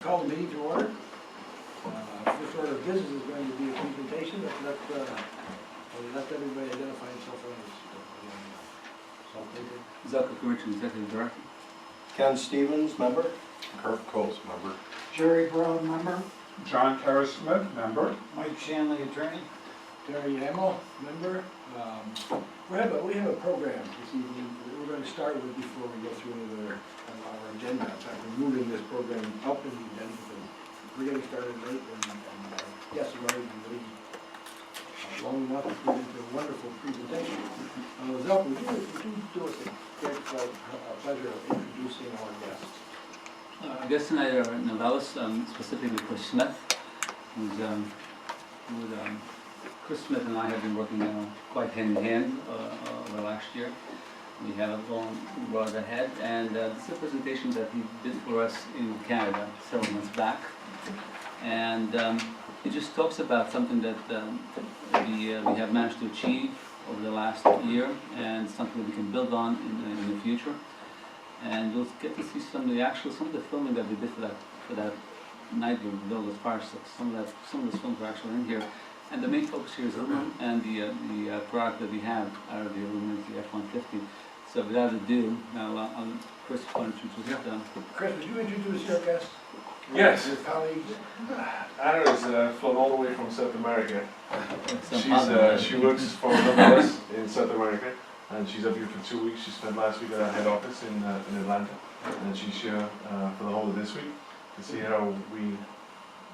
Call the meeting to order. First order of business is going to be a presentation. Let everybody identify himself on this. Zucker Commission Executive Director. Ken Stevens, member. Kurt Coles, member. Jerry Brown, member. John Terry Smith, member. Mike Shanley, attorney. Terry Hamel, member. We have a program this evening that we're going to start with before we go through our agenda. In fact, we're moving this program up in the agenda because we're getting started late and yes, we're already long enough to get into a wonderful presentation. Zelk, would you do us a great pleasure of introducing our guests? Our guests tonight are novellists, specifically Chris Smith, Chris Smith and I have been working quite hand in hand over the last year. We have a long road ahead, and this is a presentation that he did for us in Canada several months back. And it just talks about something that we have managed to achieve over the last year, and something that we can build on in the future. And we'll get to see some of the filming that we did for that night we built as far as some of those films are actually in here. And the main focus here is aluminum, and the product that we have out of the aluminum is the F-150. So without ado, now Chris, why don't you introduce Chris, would you introduce your guests? Yes. Your colleagues? Anna is flown all the way from South America. She works for us in South America, and she's up here for 2 weeks. She spent last week at our head office in Atlanta, and she's here for the whole of this week to see how we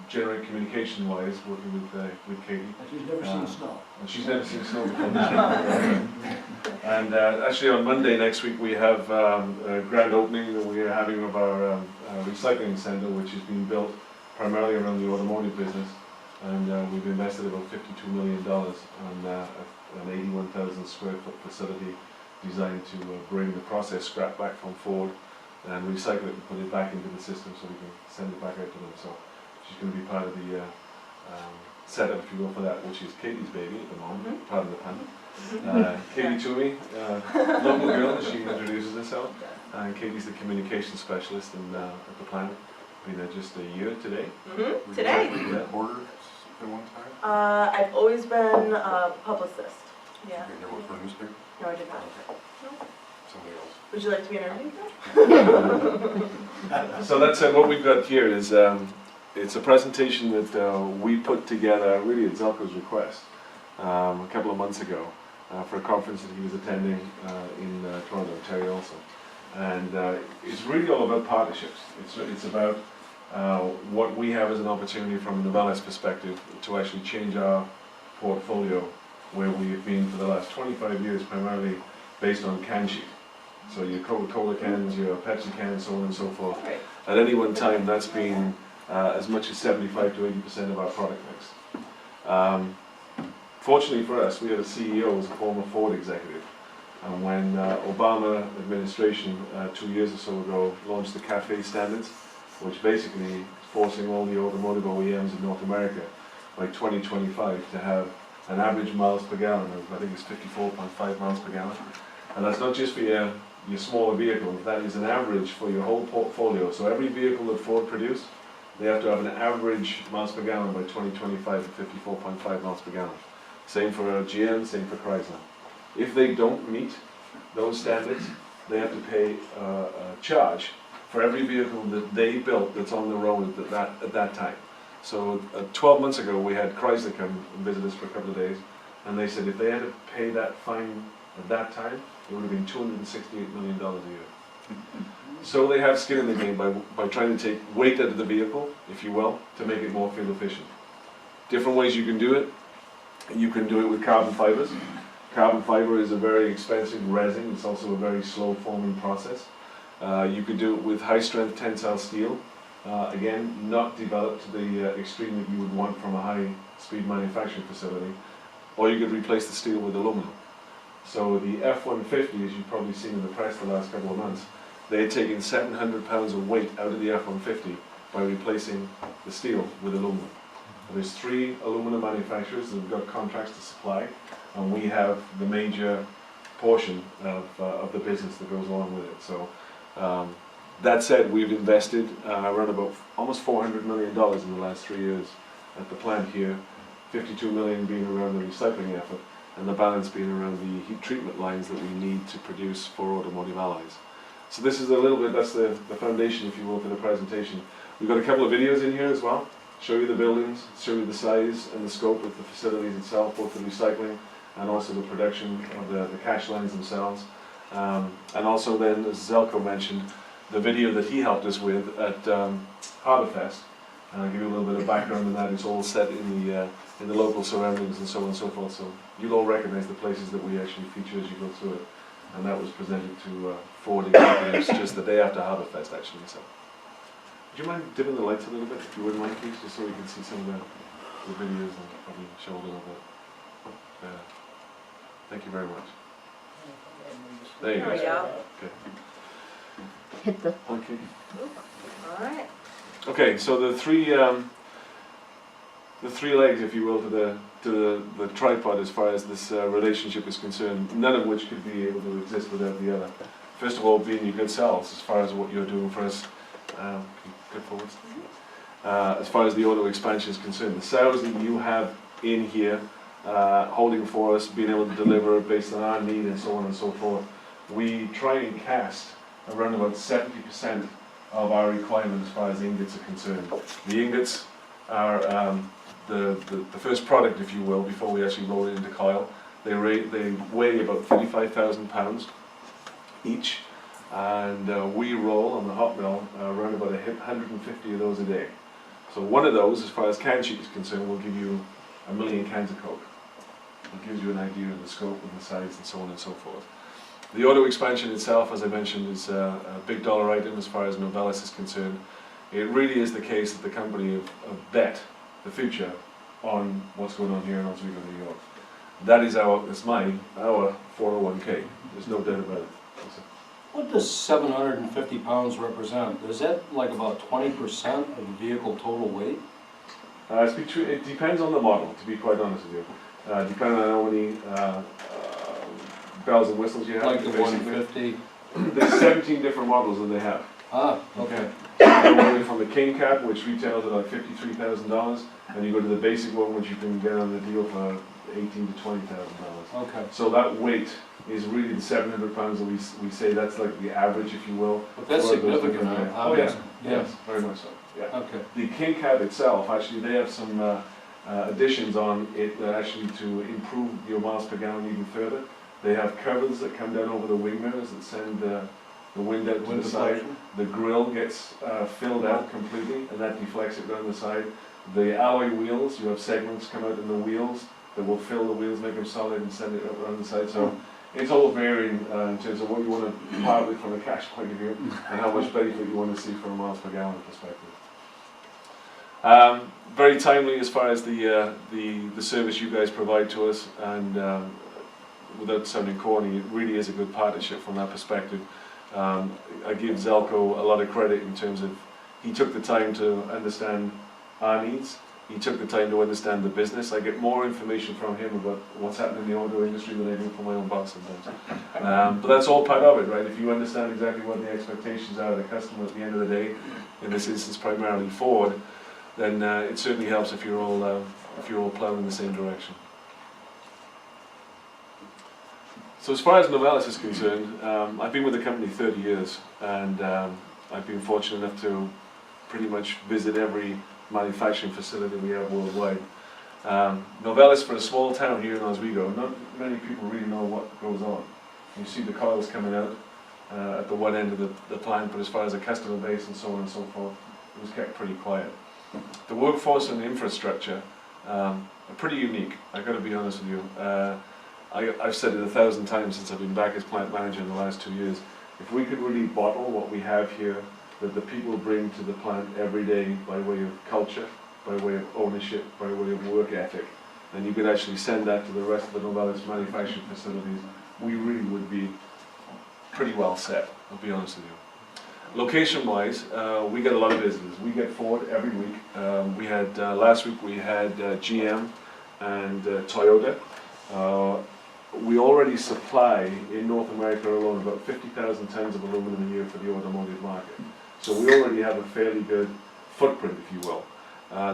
generate communication-wise working with Katie. And she's never seen snow. And she's never seen snow before. And actually on Monday next week we have a grand opening that we are having of our recycling centre, which is being built primarily around the automotive business. And we've invested about $52 million on an 81,000 square foot facility designed to bring the process scrap back from Ford and recycle it and put it back into the system so we can send it back out to them. So she's going to be part of the setup, if you will, for that, which is Katie's baby at the moment, part of the panel. Katie Toomey, local girl, as she introduces herself, and Katie's the communication specialist at the plant. Been there just a year today. Today. Reporter at one time? I've always been a publicist. Yeah. You never worked for a newspaper? No, I did not. No. Somebody else. Would you like to be interviewed? So that's what we've got here is it's a presentation that we put together really at Zelko's request a couple of months ago for a conference that he was attending in Toronto, Ontario also. And it's really all about partnerships. It's about what we have as an opportunity from a Novellis perspective to actually change our portfolio, where we've been for the last 25 years primarily based on can sheet. So your Coca-Cola cans, your Pepsi cans, so on and so forth. Right. At any one time, that's been as much as 75 to 80% of our product mix. Fortunately for us, we had a CEO who was a former Ford executive. And when Obama administration 2 years or so ago launched the CAFE standards, which basically is forcing all the automotive OEMs in North America by 2025 to have an average miles per gallon of, I think it's 54.5 miles per gallon. And that's not just for your smaller vehicles, that is an average for your whole portfolio. So every vehicle that Ford produced, they have to have an average miles per gallon by 2025 at 54.5 miles per gallon. Same for GM, same for Chrysler. If they don't meet those standards, they have to pay a charge for every vehicle that they built that's on the road at that time. So 12 months ago we had Chrysler come and visit us for a couple of days, and they said if they had to pay that fine at that time, it would have been $268 million a year. So they have skin in the game by trying to take weight out of the vehicle, if you will, to make it more fuel efficient. Different ways you can do it. You can do it with carbon fibers. Carbon fiber is a very expensive resin. It's also a very slow forming process. You could do it with high strength tensile steel. Again, not developed to the extreme that you would want from a high speed manufacturing facility. Or you could replace the steel with aluminum. So the F-150, as you've probably seen in the press the last couple of months, they had taken 700 pounds of weight out of the F-150 by replacing the steel with aluminum. And there's 3 aluminum manufacturers that have got contracts to supply, and we have the major portion of the business that goes along with it. So That said, we've invested around about almost $400 million in the last 3 years at the plant here, 52 million being around the recycling effort, and the balance being around the heat treatment lines that we need to produce for automotive alloys. So this is a little bit, that's the foundation, if you will, for the presentation. We've got a couple of videos in here as well, show you the buildings, show you the size and the scope of the facilities itself, both the recycling and also the production of the cash lines themselves. And also then, as Zelko mentioned, the video that he helped us with at Harborfest. And I'll give you a little bit of background on that. It's all set in the local surroundings and so on and so forth. So you'll all recognize the places that we actually feature as you go through it. And that was presented to 40 executives just the day after Harborfest, actually. So, would you mind dimming the lights a little bit, if you wouldn't mind, please, just so we can see some of the videos and probably show a little bit. Thank you very much. There you There we go. Okay. Hit the, Okay. all right. Okay, so the three legs, if you will, to the tripod as far as this relationship is concerned, none of which could be able to exist without the other. First of all, being your good selves, as far as what you're doing for us. Can you go forwards? As far as the auto expansion is concerned, the sales that you have in here, holding for us, being able to deliver based on our need and so on and so forth, we try and cast around about 70% of our requirement as far as ingots are concerned. The ingots are the first product, if you will, before we actually roll it into coil. They weigh about 35,000 pounds each, and we roll on the hot mill around about 150 of those a day. So one of those, as far as can sheet is concerned, will give you 1 million cans of Coke. It gives you an idea of the scope and the size and so on and so forth. The auto expansion itself, as I mentioned, is a big dollar item as far as Novelis is concerned. It really is the case that the company have bet the future on what's going on here in Oswego, New York. That is our 401k. There's no doubt about it. What does 750 pounds represent? Is that like about 20% of the vehicle total weight? It depends on the model, to be quite honest with you. Depending on how many bells and whistles you have. Like the basically. 150? There's 17 different models that they have. Ah, okay. You go from the King Cap, which retails at like $53,000, and you go to the basic one, which you can get on the deal for $18,000 to $20,000. Okay. So that weight is really the 700 pounds that we say that's like the average, if you will. But that's for those significant, different- huh? Oh yes, Yeah. yes, very much so. Yeah. Okay. The King Cab itself, actually, they have some additions on it that actually to improve your miles per gallon even further. They have covers that come down over the wing mirrors that send the wind out to the side. The grill gets filled out completely, and that deflects it down the side. The alloy wheels, you have segments come out in the wheels that will fill the wheels, make them solid, and send it up around the side. So it's all varying in terms of what you want to part with from a cash point of view, and how much benefit you want to see from a miles per gallon perspective. Very timely as far as the service you guys provide to us, and without sounding corny, it really is a good partnership from that perspective. I give Zelko a lot of credit in terms of he took the time to understand our needs. He took the time to understand the business. I get more information from him about what's happening in the auto industry than I do from my own boss sometimes. But that's all part of it, right? If you understand exactly what the expectations are of the customer at the end of the day, in this instance primarily Ford, then it certainly helps if you're all plowing in the same direction. So as far as Novelis is concerned, I've been with the company 30 years, and I've been fortunate enough to pretty much visit every manufacturing facility we have worldwide. Novelis, for a small town here in Oswego, not many people really know what goes on. You see the coils coming out at the one end of the plant, but as far as the customer base and so on and so forth, it was kept pretty quiet. The workforce and the infrastructure are pretty unique, I've got to be honest with you. I've said it 1,000 times since I've been back as plant manager in the last 2 years. If we could really bottle what we have here, that the people bring to the plant every day by way of culture, by way of ownership, by way of work ethic, and you could actually send that to the rest of the Novelis manufacturing facilities, we really would be pretty well set, I'll be honest with you. Location-wise, we get a lot of visitors. We get Ford every week. We had last week we had GM and Toyota. we already supply in North America alone about 50,000 tons of aluminum a year for the automotive market. So we already have a fairly good footprint, if you will.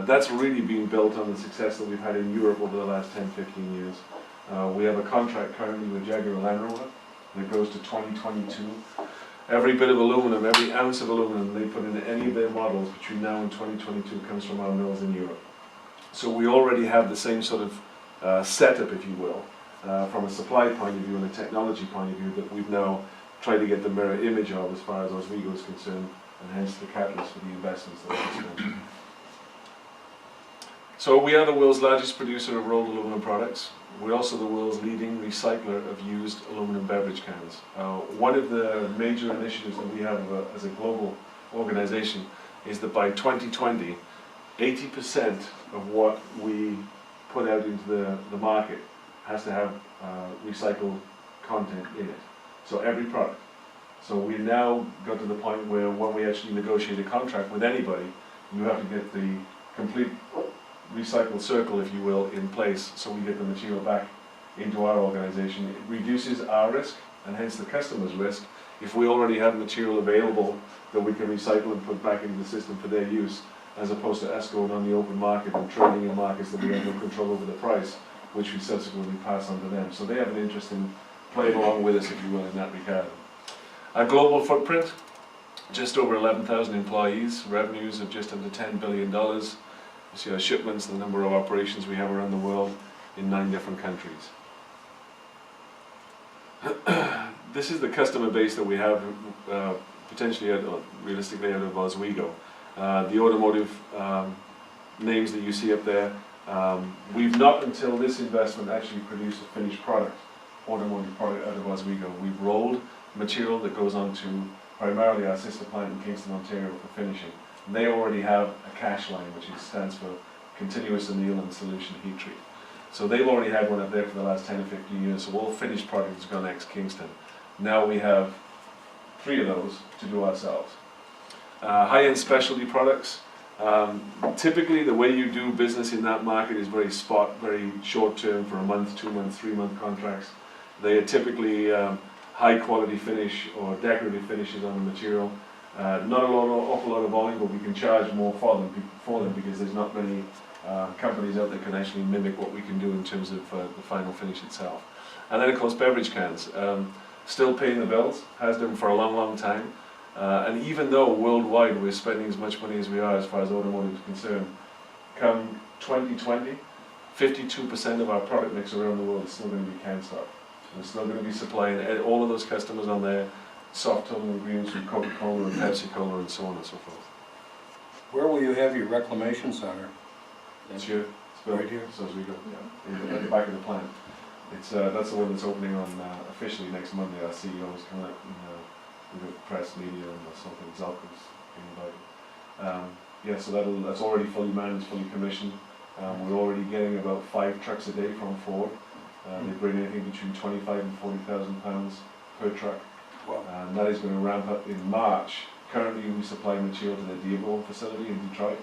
That's really been built on the success that we've had in Europe over the last 10, 15 years. We have a contract currently with Jaguar Land Rover that goes to 2022. Every bit of aluminum, every ounce of aluminum they put into any of their models between now and 2022 comes from our mills in Europe. So we already have the same sort of setup, if you will, from a supply point of view and a technology point of view that we've now tried to get the mirror image of as far as Oswego is concerned, and hence the catalyst for the investments that I just mentioned. So we are the world's largest producer of rolled aluminum products. We're also the world's leading recycler of used aluminum beverage cans. One of the major initiatives that we have as a global organization is that by 2020, 80% of what we put out into the market has to have recycled content in it. So every product. So we now got to the point where when we actually negotiate a contract with anybody, you have to get the complete recycled circle, if you will, in place so we get the material back into our organization. It reduces our risk and hence the customer's risk if we already have material available that we can recycle and put back into the system for their use, as opposed to us going on the open market and trading in markets that we have no control over the price, which we subsequently pass on to them. So they have an interest in playing along with us, if you will, in that regard. Our global footprint, just over 11,000 employees, revenues of just under $10 billion. You see our shipments, the number of operations we have around the world in 9 different countries. This is the customer base that we have potentially, realistically, out of Oswego. The automotive names that you see up there, we've not until this investment actually produced a finished product, automotive product out of Oswego. We've rolled material that goes on to primarily our sister plant in Kingston, Ontario for finishing. They already have a cash line, which stands for continuous anneal and solution heat treat. So they've already had one up there for the last 10 or 15 years, so all finished product has gone ex-Kingston. Now we have 3 of those to do ourselves. High-end specialty products. Typically the way you do business in that market is very spot, very short-term, for a month, 2 month, 3 month contracts. They are typically high quality finish or decorative finishes on the material. Not awful lot of volume, but we can charge more for them because there's not many companies out there can actually mimic what we can do in terms of the final finish itself. And then of course beverage cans. Still paying the bills, has done for a long, long time. And even though worldwide we're spending as much money as we are as far as automotive is concerned, come 2020, 52% of our product mix around the world is still going to be can stock. We're still going to be supplying all of those customers on their soft total agreements with Coca-Cola and Pepsi-Cola and so on and so forth. Where will you have your reclamation center? It's here. It's built. Right here? So as we go, yeah, at the back of the plant. It's that's the one that's opening on officially next Monday. Our CEO is coming up with the press, media, and something. Zalco's being invited. Yeah, so that's already fully manned, fully commissioned. We're already getting about 5 trucks a day from Ford. They bring anything between 25 and 40,000 pounds per truck. Wow. And that is going to ramp up in March. Currently we supply material to the Dearborn facility in Detroit.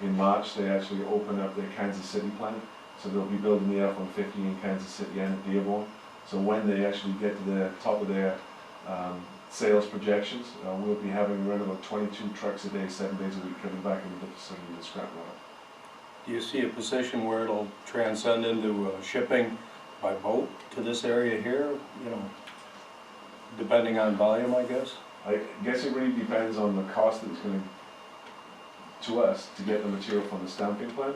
In March they actually open up their Kansas City plant. So they'll be building the F-150 in Kansas City and at Dearborn. So when they actually get to the top of their sales projections, we'll be having around about 22 trucks a day, 7 days a week coming back into the facility to scrap metal. Do you see a position where it'll transcend into shipping by boat to this area here, you know, depending on volume, I guess? I guess it really depends on the cost that it's going to us to get the material from the stamping plant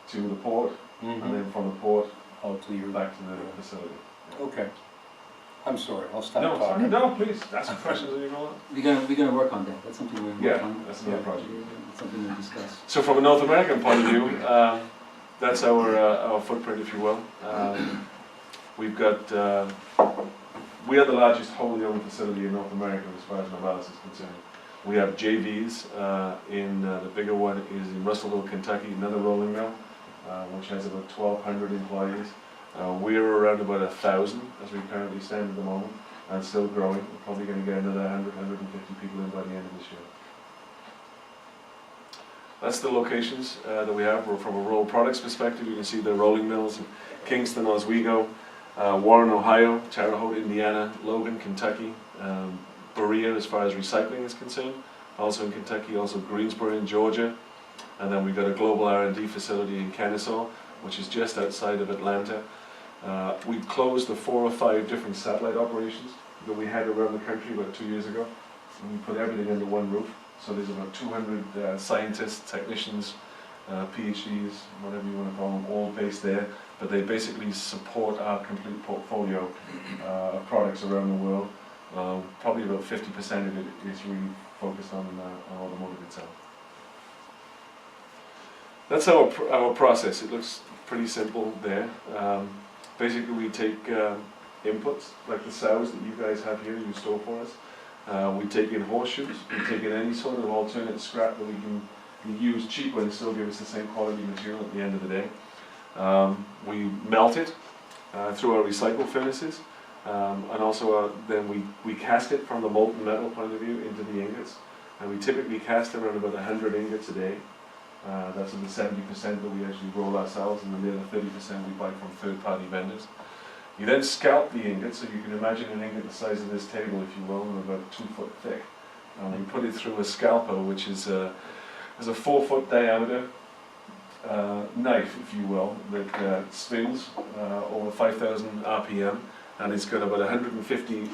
to the port, and then from the port out to your back to the facility. Okay. I'm sorry, I'll stop No, talking. no, please, ask questions as you go on. We're gonna work on that. That's something we're gonna work on. That's another project. It's something we'll discuss. So from a North American point of view, that's our footprint, if you will. We've got, we are the largest wholly owned facility in North America as far as Novalis is concerned. We have JVs, the bigger one is in Russellville, Kentucky, another rolling mill, which has about 1,200 employees. We're around about 1,000 as we currently stand at the moment, and still growing. We're probably going to get another 100, 150 people in by the end of this year. That's the locations that we have. From a rolled products perspective, you can see the rolling mills in Kingston, Oswego. Warren, Ohio, Terre Haute, Indiana, Logan, Kentucky, Berea as far as recycling is concerned, also in Kentucky, also Greensboro in Georgia, and then we've got a global R&D facility in Kennesaw, which is just outside of Atlanta. We closed the 4 or 5 different satellite operations that we had around the country about 2 years ago, and we put everything under one roof. So there's about 200 scientists, technicians, PhDs, whatever you want to call them, all based there, but they basically support our complete portfolio of products around the world. Probably about 50% of it is really focused on automotive itself. That's our process. It looks pretty simple there. Basically we take inputs, like the sows that you guys have here, you store for us. We take in horseshoes, we take in any sort of alternate scrap that we can use cheaper and still give us the same quality material at the end of the day. We melt it through our recycle furnaces, and also then we cast it from the molten metal point of view into the ingots, and we typically cast around about 100 ingots a day. That's the 70% that we actually roll ourselves, and the other 30% we buy from third-party vendors. You then scalp the ingot, so you can imagine an ingot the size of this table, if you will, and about 2 foot thick. And we put it through a scalper, which is a 4 foot diameter knife, if you will, that spins over 5,000 RPM, and it's got about 150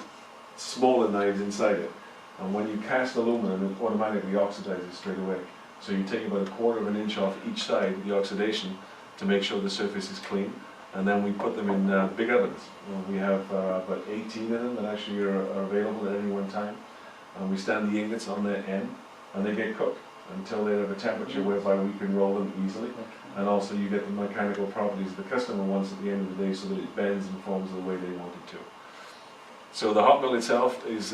smaller knives inside it. And when you cast aluminum, it automatically oxidizes straight away. So you take about 1/4 of an inch off each side of the oxidation to make sure the surface is clean, and then we put them in big ovens. We have about 18 of them that actually are available at any one time, and we stand the ingots on their end, and they get cooked until they're of a temperature whereby we can roll them easily, and also you get the mechanical properties the customer wants at the end of the day so that it bends and forms the way they want it to. So the hot mill itself is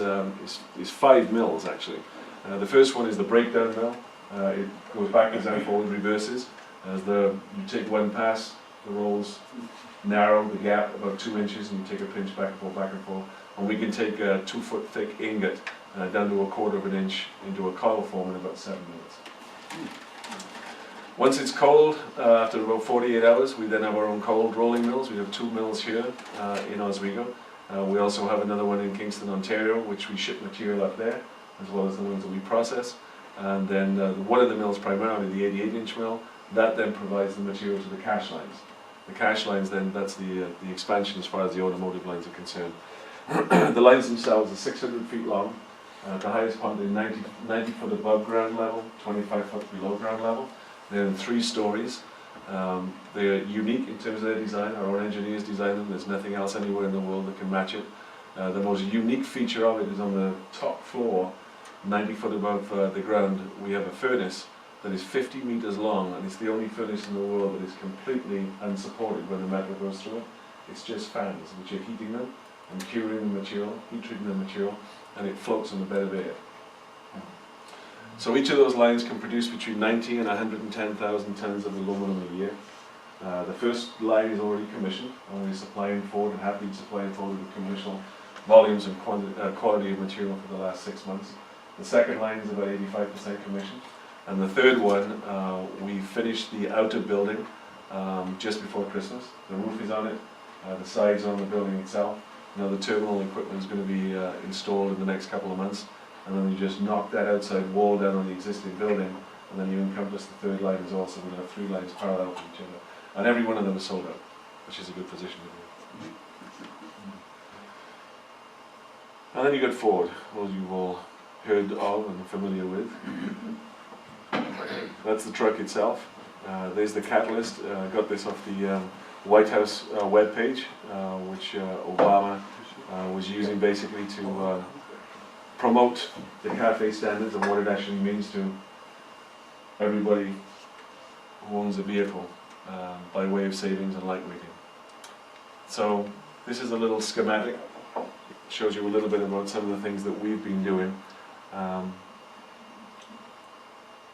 5 mills actually. The first one is the breakdown mill. It goes backwards and forward, reverses. As you take one pass, the rolls narrow the gap about 2 inches, and you take a pinch back and forth. And we can take a 2 foot thick ingot down to 1/4 of an inch into a coil form in about 7 minutes. Once it's cold, after about 48 hours, we then have our own cold rolling mills. We have 2 mills here in Oswego. We also have another one in Kingston, Ontario, which we ship material up there, as well as the ones that we process. And then one of the mills, primarily the 88-inch mill, that then provides the material to the cash lines. The cash lines then, that's the expansion as far as the automotive lines are concerned. The lines themselves are 600 feet long. The highest point is 90 foot above ground level, 25 foot below ground level. They're in 3 stories. They're unique in terms of their design. Our own engineers design them. There's nothing else anywhere in the world that can match it. The most unique feature of it is on the top floor, 90 foot above the ground, we have a furnace that is 50 meters long, and it's the only furnace in the world that is completely unsupported when the metal goes through it. It's just fans which are heating them and curing the material, heat treating the material, and it floats on the bed of air. So each of those lines can produce between 90 and 110,000 tons of aluminum a year. The first line is already commissioned, and we're supplying forward and have been supplying forward with commercial volumes and quality of material for the last 6 months. The second line is about 85% commissioned. And the third one, we finished the outer building just before Christmas. The roof is on it, the sides are on the building itself. Now the terminal equipment is going to be installed in the next couple of months. And then you just knock that outside wall down on the existing building, and then you encompass the third line as well, so we have 3 lines parallel to each other. And every one of them is sold out, which is a good position to be in. And then you get Ford, those you've all heard of and familiar with. That's the truck itself. There's the catalyst. Got this off the White House webpage, which Obama was using basically to promote the CAFE standards and what it actually means to everybody who owns a vehicle by way of savings and lightweighting. So this is a little schematic. It shows you a little bit about some of the things that we've been doing.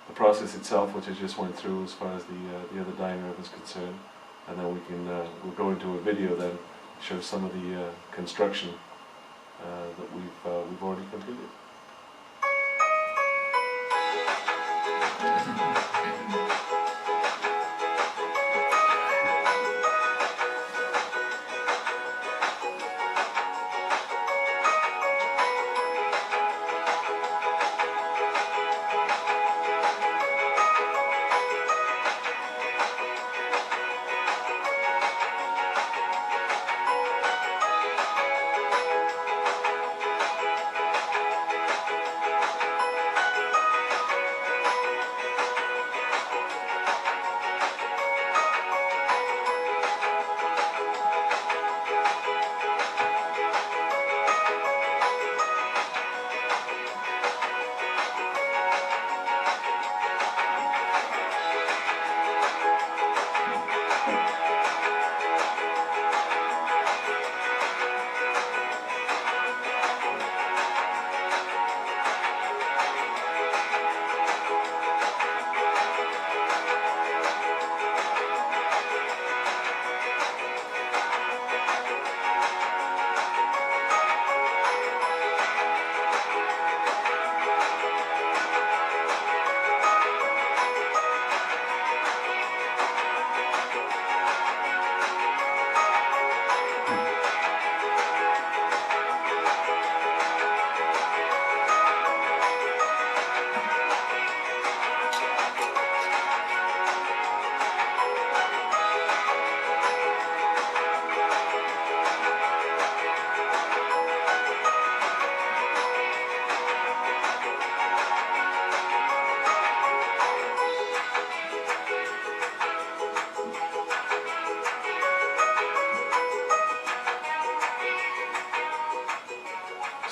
The process itself, which I just went through as far as the other diagram is concerned, and then we'll go into a video then show some of the construction that we've already completed.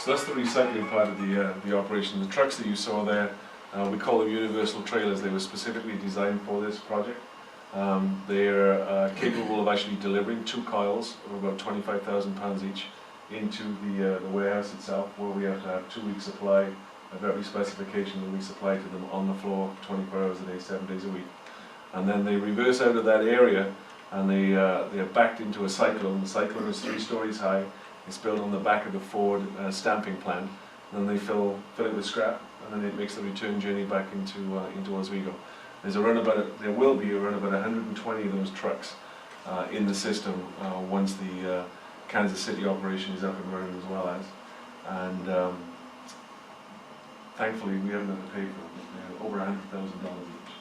So that's the recycling part of the operation. The trucks that you saw there, we call them universal trailers. They were specifically designed for this project. They're capable of actually delivering 2 coils of about 25,000 pounds each into the warehouse itself, where we have to have 2 weeks supply of every specification that we supply to them on the floor 24 hours a day, 7 days a week. And then they reverse out of that area and they are backed into a cyclone. The cyclone is 3 stories high. It's built on the back of the Ford stamping plant. And then they fill it with scrap, and then it makes the return journey back into Oswego. There will be around about 120 of those trucks in the system once the Kansas City operation is up and running as well as. And thankfully we haven't had to pay for them. They're over $100,000 each.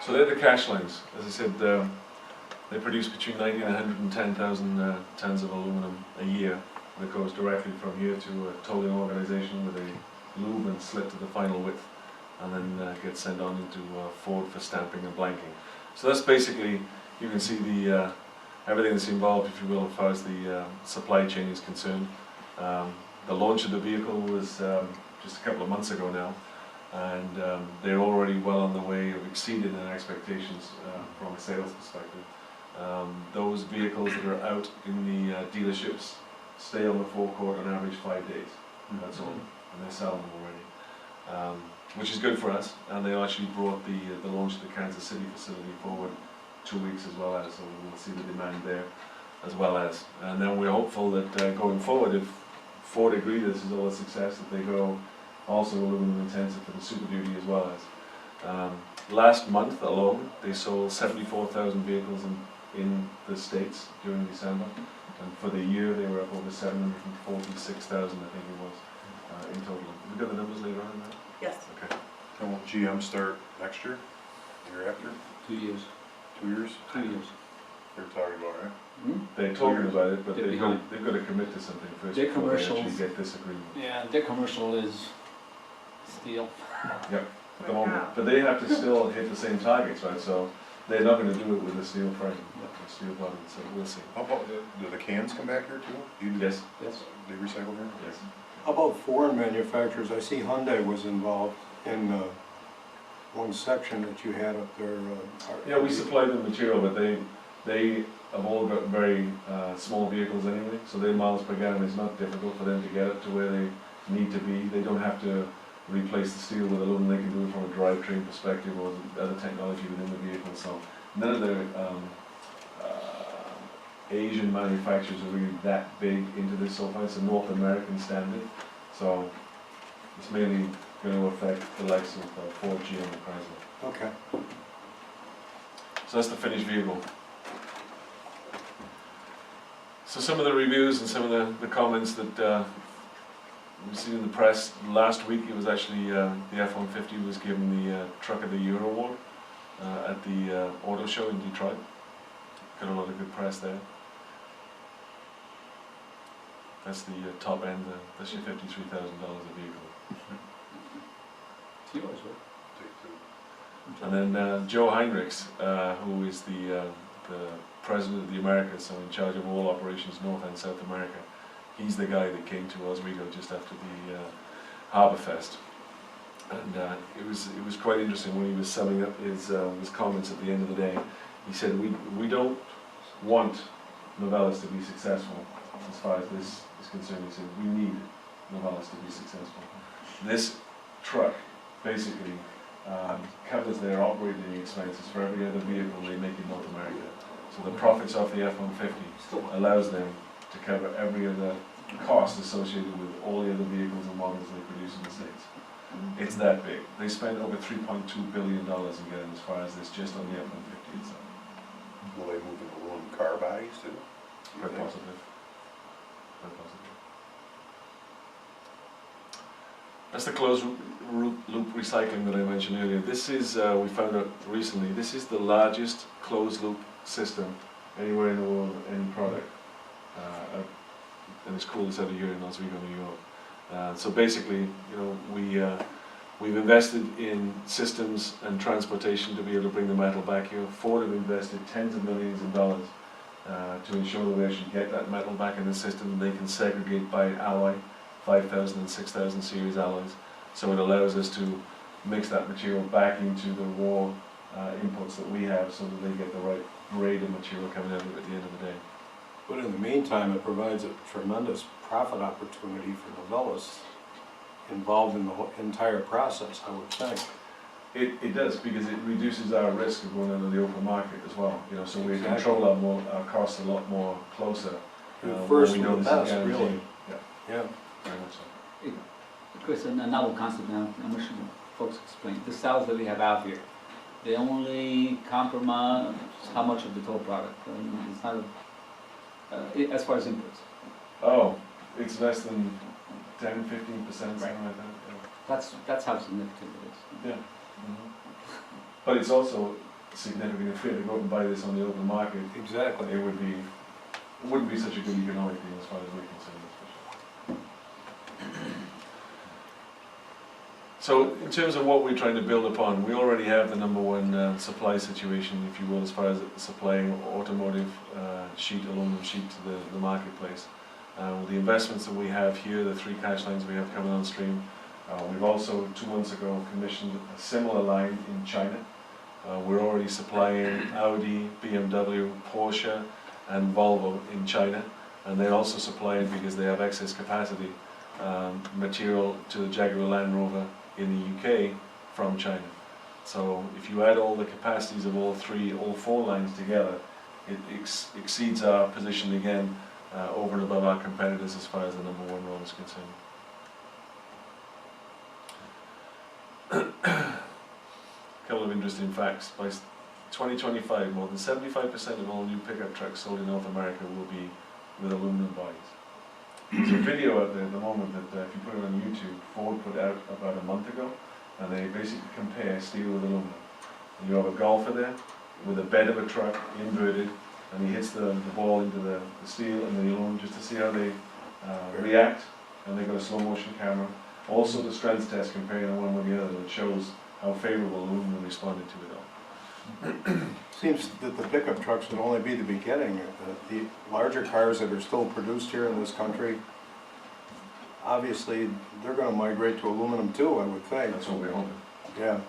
So they're the cash lines. As I said, they produce between 90 and 110,000 tons of aluminum a year that goes directly from here to a tolling organization with a lube and slit to the final width, and then gets sent on into Ford for stamping and blanking. So that's basically, you can see the everything that's involved, if you will, as far as the supply chain is concerned. The launch of the vehicle was just a couple of months ago now, and they're already well on the way of exceeding their expectations from a sales perspective. Those vehicles that are out in the dealerships stay on the forecourt on average 5 days. That's all, and they're selling them already, which is good for us. And they actually brought the launch of the Kansas City facility forward 2 weeks as well as, so we'll see the demand there as well as. And then we're hopeful that going forward, if Ford agree this is all a success, that they go also aluminum intensive for the Super Duty as well as. Last month alone, they sold 74,000 vehicles in the States during December, and for the year they were up over 746,000, I think it was, in total. We've got the numbers later on now? Yes. Okay. And will GM start next year, year after, 2 years. 2 years? 2 years. They're talking about, right? They're talking about it, but They're they've behind. got to commit to something first Their before they commercials- actually get this agreement. Yeah, their commercial is steel. At the moment, but they have to still hit the same targets, right? So they're not going to do it with a steel frame, a steel body. So we'll see. How about, do the cans come back here too? You- Yes. Yes. They recycle here? Yes. How about foreign manufacturers? I see Hyundai was involved in one section that you had up there. Yeah, we supply them material, but they have all got very small vehicles anyway, so their miles per gallon is not difficult for them to get up to where they need to be. They don't have to replace the steel with aluminum. They can do it from a drivetrain perspective or other technology within the vehicle. So none of the Asian manufacturers are really that big into this so far. It's a North American standard, so it's mainly going to affect the likes of Ford, GM, and Chrysler. Okay. So that's the finished vehicle. So some of the reviews and some of the comments that we've seen in the press. Last week it was actually the F-150 was given the Truck of the Year award at the auto show in Detroit. Got a lot of good press there. That's the top end, that's your $53,000 a vehicle. It's yours, right? And then Joe Heinrichs, who is the president of the Americas, so in charge of all operations North and South America. He's the guy that came to Oswego just after the Harbour Fest. And it was quite interesting when he was summing up his comments at the end of the day. He said, we don't want Novelis to be successful as far as this is concerned. He said, we need Novelis to be successful. This truck basically covers their operating expenses for every other vehicle they make in North America. So the profits off the F-150 allows them to cover every other cost associated with all the other vehicles and models they produce in the States. It's that big. They spend over $3.2 billion in getting as far as this just on the F-150 itself. Will they move into aluminum car bodies too? Quite positive. Quite positive. That's the closed loop recycling that I mentioned earlier. This is, we found out recently, this is the largest closed loop system anywhere in the world, any product. And it's cool, it's out of here in Oswego, New York. So basically, you know, we've invested in systems and transportation to be able to bring the metal back here. Ford have invested tens of millions of dollars to ensure that we actually get that metal back in the system and they can segregate by alloy, 5,000 and 6,000 series alloys. So it allows us to mix that material back into the raw inputs that we have so that they get the right grade of material coming out of it at the end of the day. But in the meantime, it provides a tremendous profit opportunity for Novelis involved in the whole entire process, I would think. It does, because it reduces our risk of going into the open market as well. You know, so we Exactly. control our costs a lot more closer. First when we know with this the is best, guaranteed. really. Yeah, Yeah. very much so. Chris, another concept now, I'm sure folks explain. The cells that we have out here, they only compromise how much of the total product? It's not, as far as inputs. Oh, it's less than 10–15%, something like that. That's how significant it is. Yeah. But it's also significant if we had to go out and buy this on the open market. Exactly. It wouldn't be such a good economic deal as far as we're concerned, that's for sure. So in terms of what we're trying to build upon, we already have the #1 supply situation, if you will, as far as supplying automotive aluminum sheet to the marketplace. With the investments that we have here, the 3 catch lines we have coming on stream, we've also 2 months ago commissioned a similar line in China. We're already supplying Audi, BMW, Porsche and Volvo in China, and they're also supplying, because they have excess capacity, material to the Jaguar Land Rover in the UK from China. So if you add all the capacities of all 4 lines together, it exceeds our position again over and above our competitors as far as the #1 role is concerned. A couple of interesting facts. By 2025, more than 75% of all new pickup trucks sold in North America will be with aluminum bodies. There's a video out there at the moment that if you put it on YouTube, Ford put out about a month ago, and they basically compare steel with aluminum. And you have a golfer there with a bed of a truck inverted, and he hits the ball into the steel and the aluminum just to see how they react, and they've got a slow motion camera. Also the strength test comparing one with the other, that shows how favorable aluminum responded to it all. Seems that the pickup trucks would only be the beginning. The larger cars that are still produced here in this country, obviously, they're gonna migrate to aluminum too, I would think. That's what we're hoping. Yeah.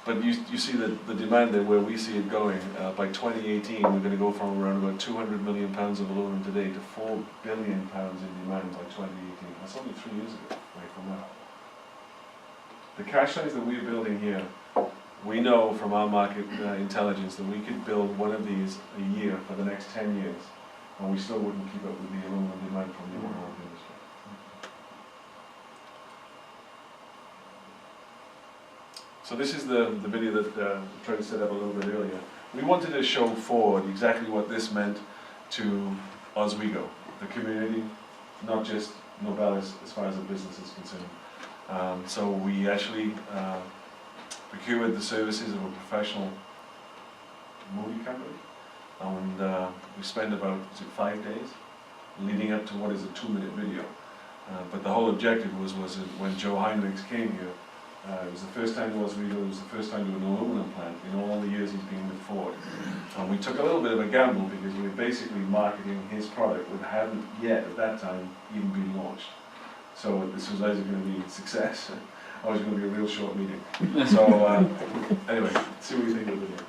But you see the demand there, where we see it going. By 2018, we're going to go from around about 200 million pounds of aluminum today to 4 billion pounds in demand by 2018. That's only 3 years ago, right from now. The cash lines that we're building here, we know from our market intelligence that we could build one of these a year for the next 10 years, and we still wouldn't keep up with the aluminum demand from the automotive industry. So this is the video that I tried to set up a little bit earlier. We wanted to show Ford exactly what this meant to Oswego, the community, not just Novelis as far as the business is concerned. So we actually procured the services of a professional movie company, and we spent about 5 days leading up to what is a 2-minute video. But the whole objective was when Joe Heinrichs came here, it was the first time to Oswego, it was the first time to an aluminum plant in all the years he's been with Ford. And we took a little bit of a gamble because we were basically marketing his product that hadn't yet at that time even been launched. So this was either going to be a success or it was going to be a real short meeting. So anyway, see what you think of the video.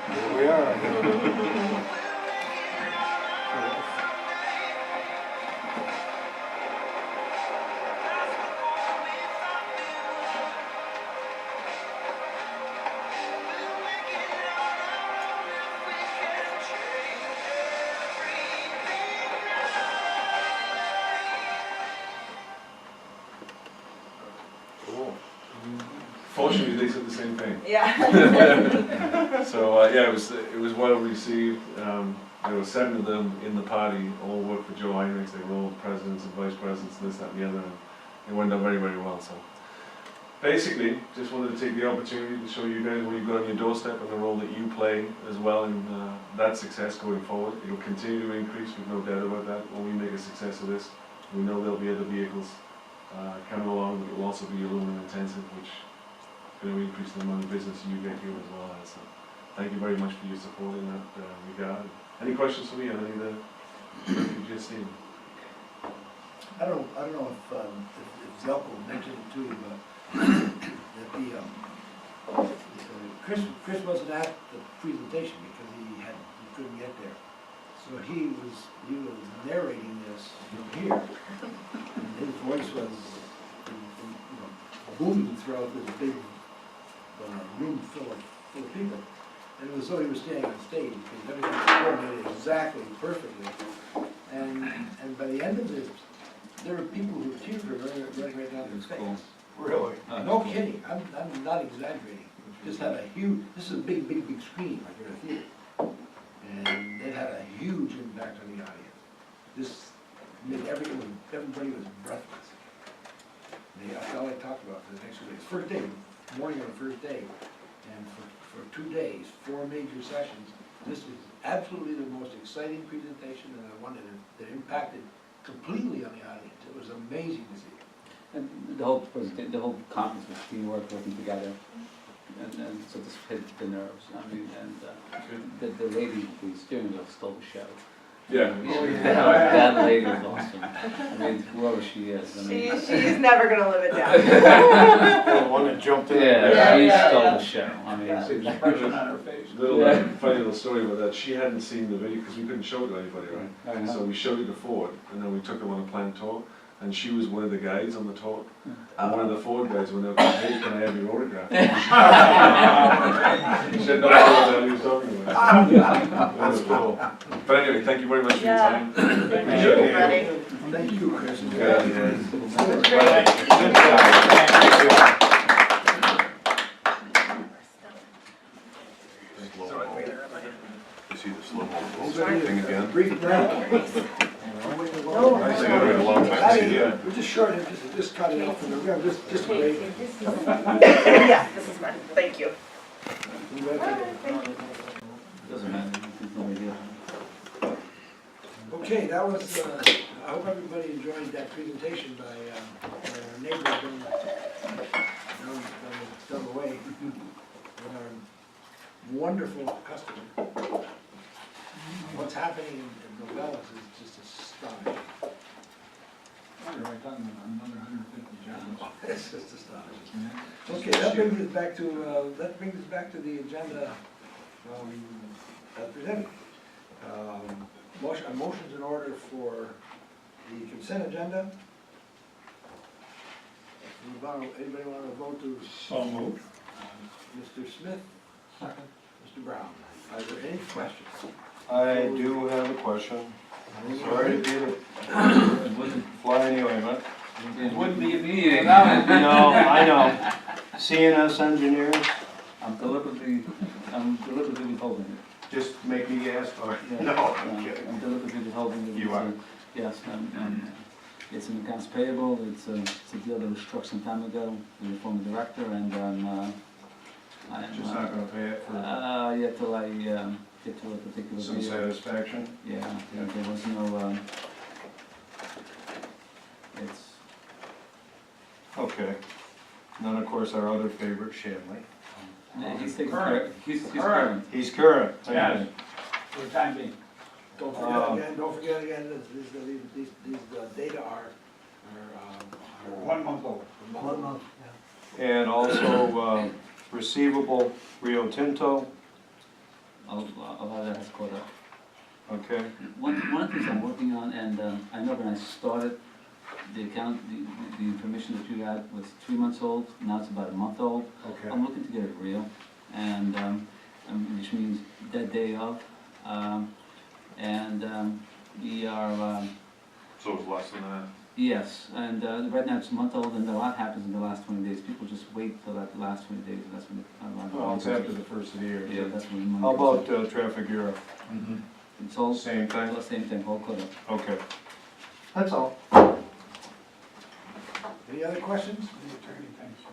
Here we are. Cool. Fortunately, they said the same thing. Yeah. So yeah, it was well received. There were 7 of them in the party, all worked for Joe Heinrichs. They were all presidents and vice presidents, and this, that, and the other. And it went down very, very well. So basically, just wanted to take the opportunity to show you guys what you've got on your doorstep and the role that you play as well in that success going forward. It'll continue to increase, we've no doubt about that. When we make a success of this, we know there'll be other vehicles coming along, but it will also be aluminum intensive, which is going to increase the amount of business you get here as well. So thank you very much for your support in that regard. Any questions for me on any of the work you've just seen? I don't know if Zelko mentioned it to you, but that Chris wasn't at the presentation because he couldn't get there. So he was narrating this from here, and his voice was booming throughout this big room full of people. And it was as though he was standing on stage because everything was coordinated exactly, perfectly. And by the end of this, there were people who tears were running right down their face. Cool. Really? No kidding, I'm not exaggerating. This had a huge, this is a big screen like in a theater. And it had a huge impact on the audience. This made everybody was breathless. That's all I talked about for the next 2 days. First day, morning of the first day, and for 2 days, 4 major sessions, this was absolutely the most exciting presentation and the one that impacted completely on the audience. It was amazing to see. And the whole conference was teamwork, working together, and so this hit the nerves. I mean, and the lady, the steering wheel stole the show. Yeah. That lady is awesome. I mean, whoever she is, I mean. She's never gonna live it down. The one that jumped in. Yeah, she Yeah, stole yeah. the show. I mean, See, there's Expression a on her face. little Yeah. funny little story about that. She hadn't seen the video because we couldn't show it to anybody, right? I know. So we showed it to Ford, and then we took them on a planned tour, and she was one of the guides on the tour. And one of the Ford guys went up, hey, can I have your autograph? She had no idea what he was talking about. That's cool. But anyway, thank you very much for your Yeah. time. Thank you, Freddie. Thank you, Chris. Yeah. You see the slow-mo thing again? Brief break. No. I see it a long time to see that. We're just short, just cut it off, and we're gonna just a break. Yeah, this is fine, thank you. Doesn't matter. It's no big deal. Okay, that was, I hope everybody enjoyed that presentation by our neighbor down the way, with our wonderful customer. What's happening in Novellus is just astonishing. Another 150 jobs. It's just astonishing. Okay, that brings us back to the agenda, as presented. Motions in order for the consent agenda. Anybody want to vote to? So moved. Mr. Smith? Mr. Brown? Are there any questions? I do have a question. Sorry to be the It wouldn't, fly in the ointment. it wouldn't be a meeting. No, I know. CNS engineers, I'm deliberately withholding it. just make me ask, or, Yeah. no, I'm kidding. I'm deliberately withholding it. You are? Yes, it's an accounts payable, it's a deal that was struck some time ago with the former director, and I'm Just not gonna pay it for yeah, till I get to a particular some deal. satisfaction. Yeah, there was no, it's, Okay. And then, of course, our other favorite, Shanley. he's taking Current. care, he's Current. current. He's current. Yes, for the time being. Don't forget again, these data are 1 month old. 1 month. And also, receivable Rio Tinto, A lot of that has caught up. okay? One of the things I'm working on, and I know when I started, the account, the information that you had was 3 months old, now it's about a month old. Okay. I'm looking to get it real, and which means that day of, we are, So it was less than that? yes, and right now it's a month old, and a lot happens in the last 20 days. People just wait till that last 20 days, and that's when Well, it's after the first of the year. Yeah, that's when. How about traffic bureau? It's all Same thing? the same thing, all caught up. Okay. That's all. Any other questions? The attorney thinks so.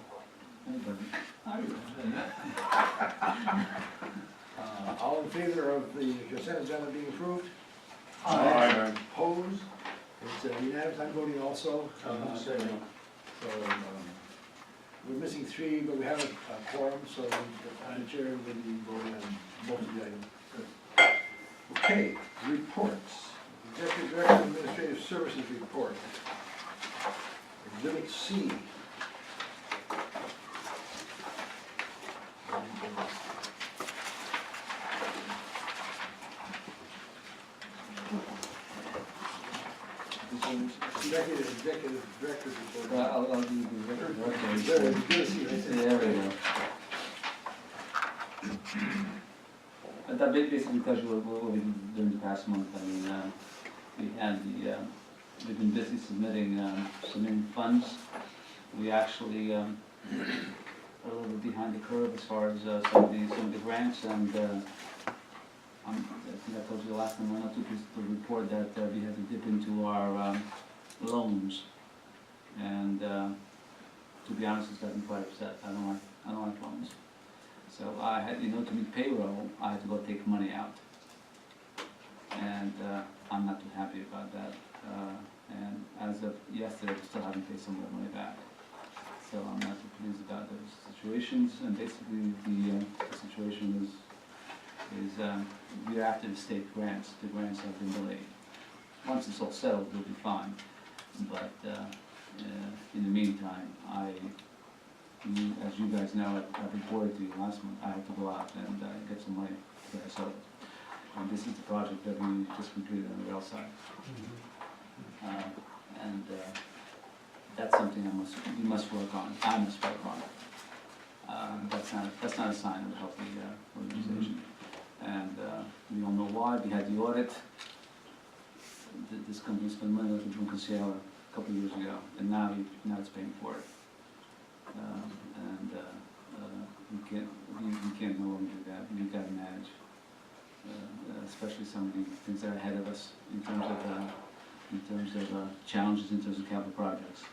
All in favor of the consent agenda being approved? Aye. Opposed? It's unanimous, I'm voting also. So, we're missing 3, but we have a quorum, so the chair will be voting on most of the items. Okay, reports. Executive Director of Administrative Services report. Exhibit C. Executive Director's report. I'll do the record. There, it's good to see you. There we go. And that basically tells you what we did during the past month. I mean, we've been busy submitting funds. We actually are a little bit behind the curve as far as some of the grants, and I think I told you the last time, one or two pieces to report that we had to dip into our loans, and to be honest, it's got me quite upset. I don't like loans. So I had, to meet payroll, I had to go take money out, and I'm not too happy about that. And as of yesterday, we still haven't paid some of that money back. So I'm not too pleased about those situations, and basically the situation is, we're after the state grants. The grants have been delayed. Once it's all settled, we'll be fine. But in the meantime, as you guys know, I reported to you last month, I had to go out and get some money to get it settled. And this is the project that we just completed on the rail side. And that's something we must work on. I must work on. That's not a sign of a healthy organization. And we all know why. We had the audit. This company spent money with the drunken sailor a couple of years ago, and now it's paying for it. We can't no longer do that. We've got to manage, especially some of the things that are ahead of us in terms of challenges in terms of capital projects.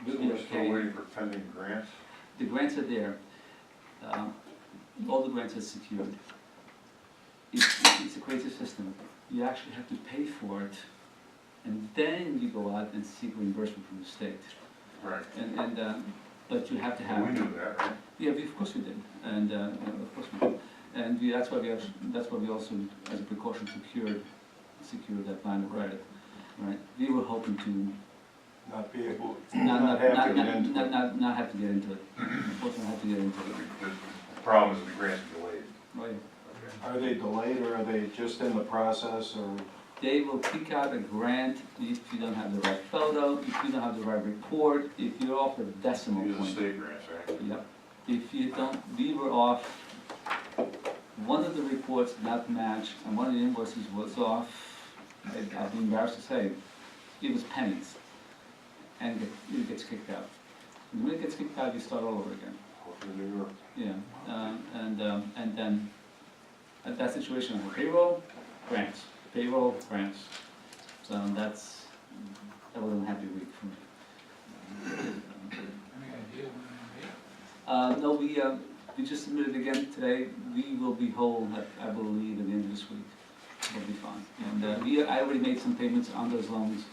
We'll be We're still okay. waiting for pending grants? The grants are there. All the grants are secured. It's a crazy system. You actually have to pay for it, and then you go out and seek reimbursement from the state. Right. But you have to have. We knew that, right? Yeah, of course we did, and of course we did, and that's why we also, as a precaution, secured that line of credit, right? We were hoping to Not be able, not have to get into it. not have to get into it. Unfortunately, have to get into it. The problem is the grants are delayed. Right. Are they delayed or are they just in the process or? They will kick out a grant if you don't have the right photo, if you don't have the right report, if you're off a decimal These are point. state grants, right? Yep. If you don't, we were off, one of the reports did not match, and one of the invoices was off, I'd be embarrassed to say, it was pennies, and it gets kicked out. And when it gets kicked out, you start all over again. Hopefully New York. Yeah, and then, at that situation, payroll, grants, payroll, grants. So that was an unhappy week for me. Any idea when No, we just submitted again today. We will be whole, I believe, at the end of this week. We'll be fine. And I already made some payments on those loans.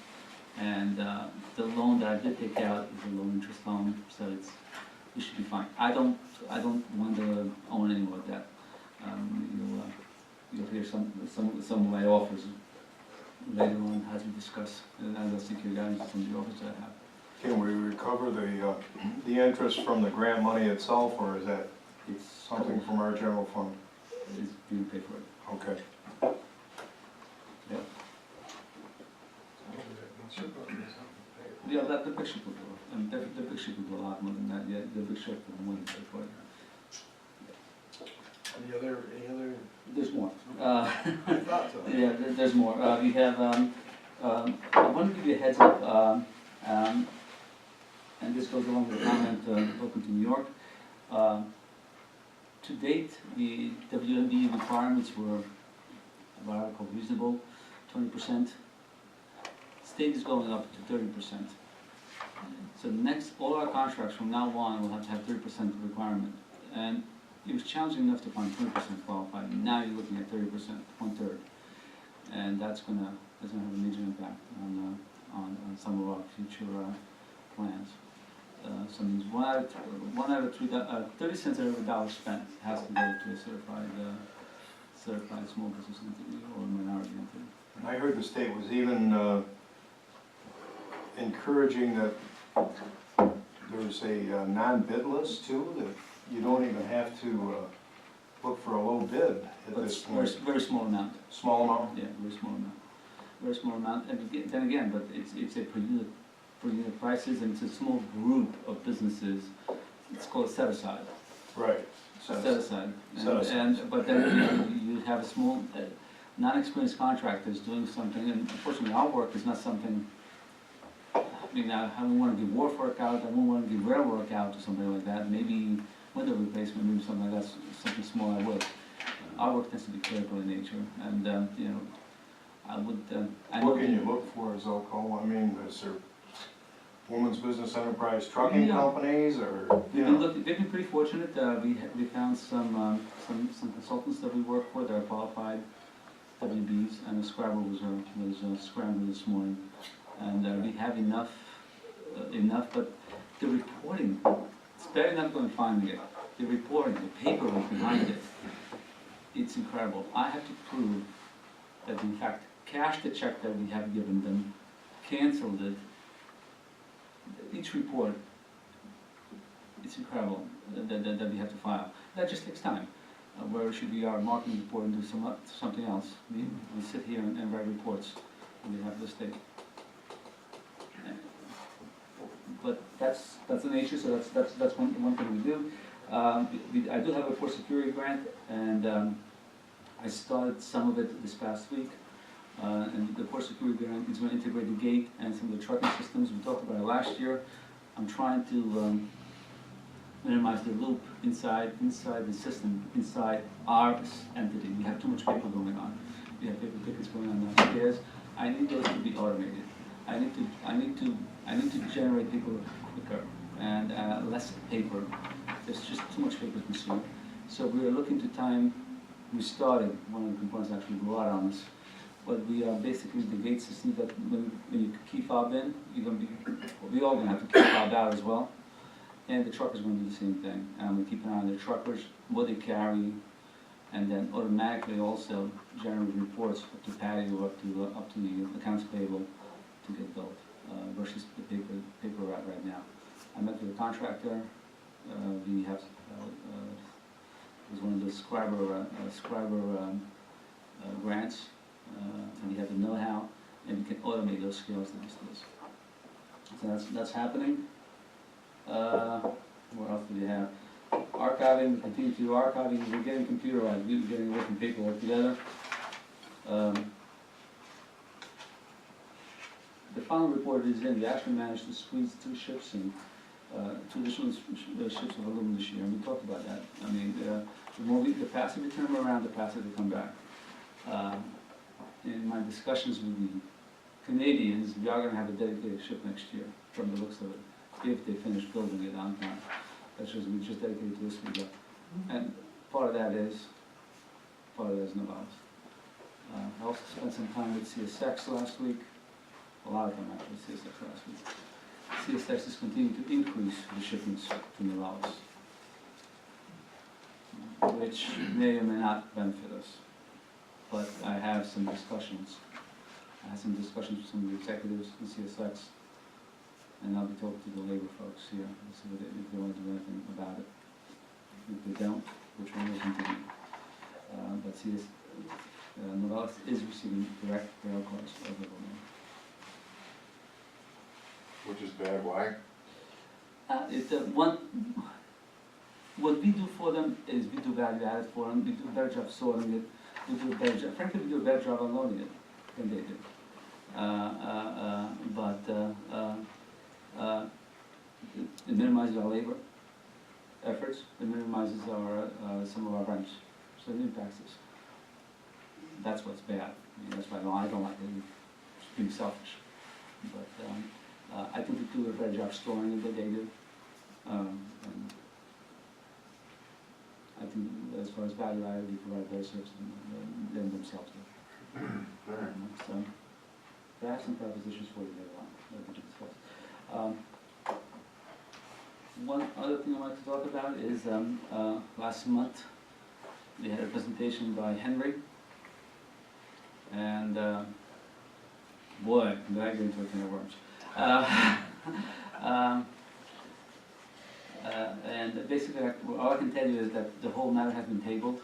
And the loan that I did take out is a low interest loan, so we should be fine. I don't want to own any more debt. You'll hear some of my offers later on as we discuss, and I'll seek your guidance on some of the offers that I have. Can we recover the interest from the grant money itself, or is that It's something from our general fund? It's being paid for it. Okay. Yeah. Yeah, the big ship will go. The big ship will go a lot more than that. Yeah, the big ship will more than pay for it. Any other There's more. thoughts on it? Yeah, there's more. We have, I want to give you a heads up, and this goes along with the comment, welcome to New York. To date, the WMB requirements were what I would call reasonable, 20%. State is going up to 30%. So all our contracts from now on will have to have 30% requirement. And it was challenging enough to find 20% qualified. Now you're looking at 30%, 1/3. And that's gonna have a major impact on some of our future plans. So it means 1 out of 3, 30 cents out of every dollar spent has to go to a certified small business entity or minority entity. I heard the state was even encouraging that there's a non-bid list too, that you don't even have to look for a low bid at But this it's point. very small amount. Small amount? Yeah, very small amount. Very small amount, and then again, but it's a per unit prices, and it's a small group of businesses. It's called set aside. Right. Set aside. Set aside. But then you have a small, non-experienced contractors doing something, and unfortunately our work is not something, I mean, I wouldn't want to give wharf work out, I wouldn't want to give rail work out or something like that, maybe window replacement, maybe something like that, something small I would. Our work tends to be critical in nature, and, I would, I know. What can you look for, Zoko? I mean, is there women's business enterprise trucking Yeah. companies, or, you They've know? been pretty fortunate. We found some consultants that we work for that are qualified WBs, and the Scrabble was scrambled this morning. And we have enough, but the reporting, it's better not going finding it. the reporting, the paperwork behind it, it's incredible. I have to prove that in fact cashed the check that we have given them, canceled it. Each report, it's incredible that we have to file. That just takes time. Where should be our marketing report and do something else? We sit here and write reports, and we have this thing. But that's the nature, so that's one thing we do. I do have a port security grant, and I started some of it this past week. And the port security grant is going to integrate the gate and some of the trucking systems. We talked about it last year. I'm trying to minimize the loop inside the system, inside our entity. We have too much paper going on. We have paper tickets going on downstairs. I need those to be automated. I need to generate paper quicker and less paper. There's just too much paper consumed. So we are looking to time. We started, one of the components actually go out on us, but we are basically the gate system that when you key fob in, we all gonna have to key fob out as well. And the truckers are gonna do the same thing. We keep an eye on the truckers, what they carry, and then automatically also generate reports up to Patty or up to the accounts payable to get billed, versus the paper route right now. I met with a contractor. We have it was one of those scriber grants, and we have the know-how, and we can automate those skills downstairs. So that's happening. What else do we have? Archiving, we continue to do archiving. We're getting computerized. We're getting working paperwork together. The final report is in. We actually managed to squeeze 2 ships in, 2 additional ships of aluminum this year, and we talked about that. I mean, the faster we turn them around, the faster they come back. In my discussions with the Canadians, we are going to have a dedicated ship next year, from the looks of it, if they finish building it on time. That's just, we just dedicated to this week. And part of that is Novalis. I also spent some time with CSX last week, a lot of time actually with CSX last week. CSX is continuing to increase the shipments to Novalis, which may or may not benefit us. But I have some discussions. I had some discussions with some of the executives in CSX, and I'll be talking to the labor folks here and see if they want to do anything about it. If they don't, which one will continue. But Novalis is receiving direct rail cars over the line. Which is bad, why? What we do for them is we do value added for them. We do a better job sorting it. We do a better job. Frankly, we do a better job unloading it than they do. It minimizes our labor efforts. It minimizes our some of our rents, so it impacts us. That's what's bad. I mean, that's why I don't like it. It's being selfish. But I think we do a better job storing it than they do. And I think as far as value added, we provide better service than themselves do. So I have some propositions for you later on that we can discuss. One other thing I wanted to talk about is last month we had a presentation by Henry, and boy, did I get into a can of worms. And basically, all I can tell you is that the whole matter has been tabled,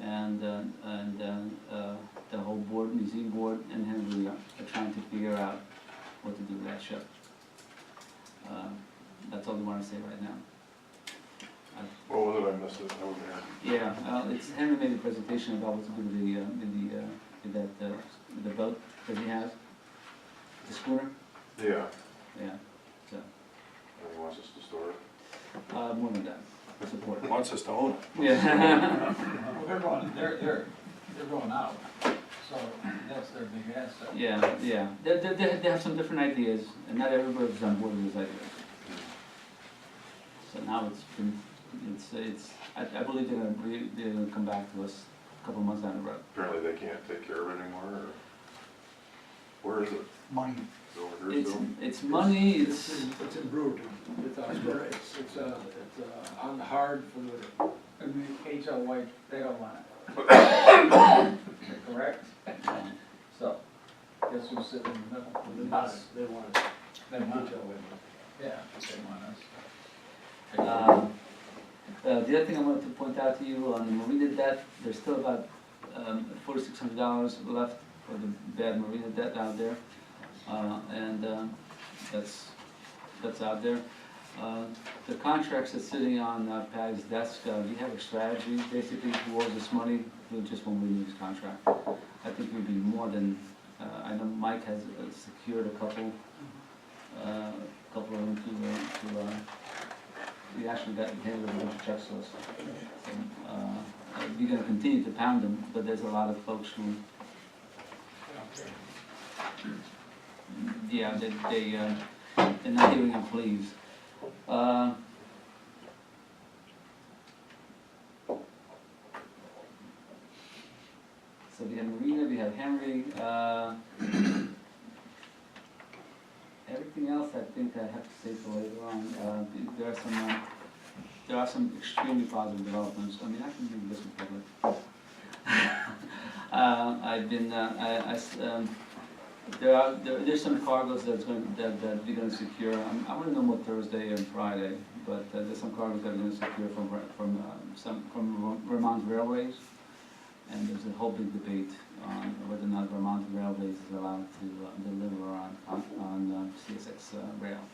and the whole board, museum board, and Henry are trying to figure out what to do with that ship. That's all we want to say right now. What was it, I missed it, I was there. Yeah, it's Henry made a presentation about what to do with the boat that he has, the schooner. Yeah, Yeah, so and he wants us to store it. more than that, support. Wants us to own it. Yeah. Well, they're going out, so that's their big asset. Yeah. They have some different ideas, and not everybody's on board with those ideas. So now I believe they're gonna come back to us a couple months down the road. Apparently they can't take care of it anymore, or where is it? Money. It's money, It's in Brewerton. It's on hard for the, And the HOA, they don't want it. Correct? So, guess who's sitting in the middle? Us. they want it. They want it. HOA. Yeah, they want us. The other thing I wanted to point out to you on the marina debt, there's still about $4,600 left for the bad marina debt out there. That's out there. The contracts that's sitting on Patty's desk, we have a strategy, basically, who owes us money, we just won't renew his contract. I think we'd be more than, I know Mike has secured a couple of them to we actually got handed a bunch of checks to us. So, we're gonna continue to pound them, but there's a lot of folks who, yeah, they're not giving them pleas. So we have Marina, we have Henry, everything else I think I have to say for later on. There are some extremely positive developments. I mean, I can do this in public. There's some cargoes that we're going to secure. I want to know more Thursday and Friday, but there's some cargoes that we're going to secure from Vermont Railways, and there's a whole big debate on whether or not Vermont Railways is allowed to deliver on CSX rail.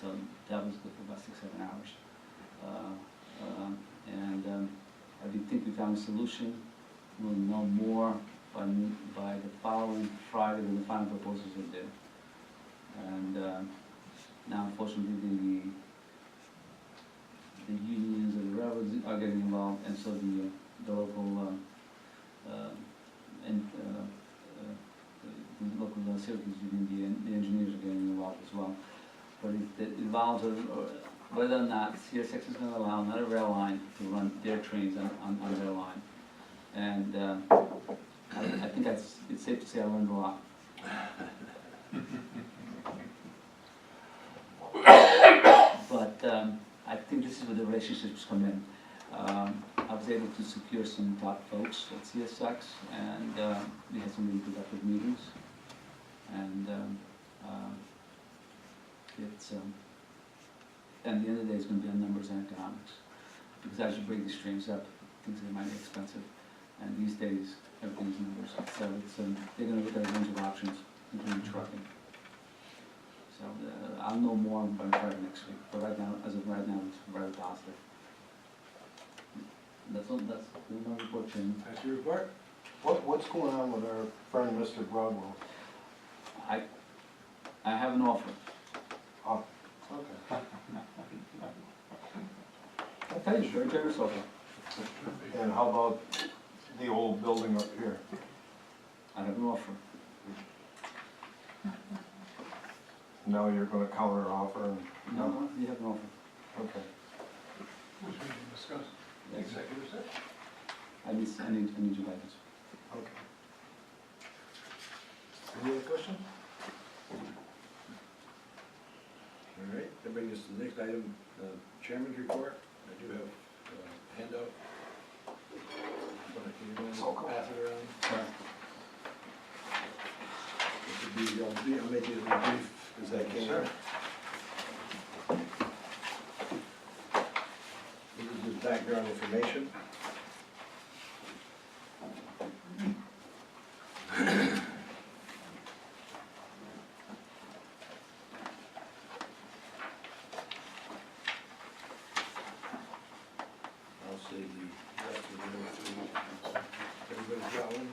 So that was good for about 6-7 hours, I think we found a solution. We'll know more by the following Friday when the final proposals are due. And now, unfortunately, the unions and the railroads are getting involved, and so the local Syracuse union, the engineers are getting involved as well. But it involves whether or not CSX is going to allow another rail line to run their trains on their line. And I think it's safe to say I learned a lot. But I think this is where the relationships come in. I was able to secure some top folks at CSX, and we had some really productive meetings. And at the end of the day, it's going to be on numbers and economics. Because as you break these trains up, things that might be expensive. And these days, everything's numbers. So they're going to look at a range of options, including trucking. So I'll know more by Friday next week. But right now, as of right now, it's very positive. That's my report, Chairman. That's your report? What's going on with our friend Mr. Broadwell? I have an offer. Oh, okay. I'll tell you, very generous offer. And how about the old building up here? I have an offer. Now you're gonna counter offer and, No, you have an offer. okay. Which we can discuss. Executive session. I need your guidance. Okay. Any other questions? All right, that brings us to the next item, Chairman's report. I do have a handout. But can you pass it around? This would be, I'll make it as brief as I can. Sure. This is just background information. I'll say the rest of the way through. Everybody's got one?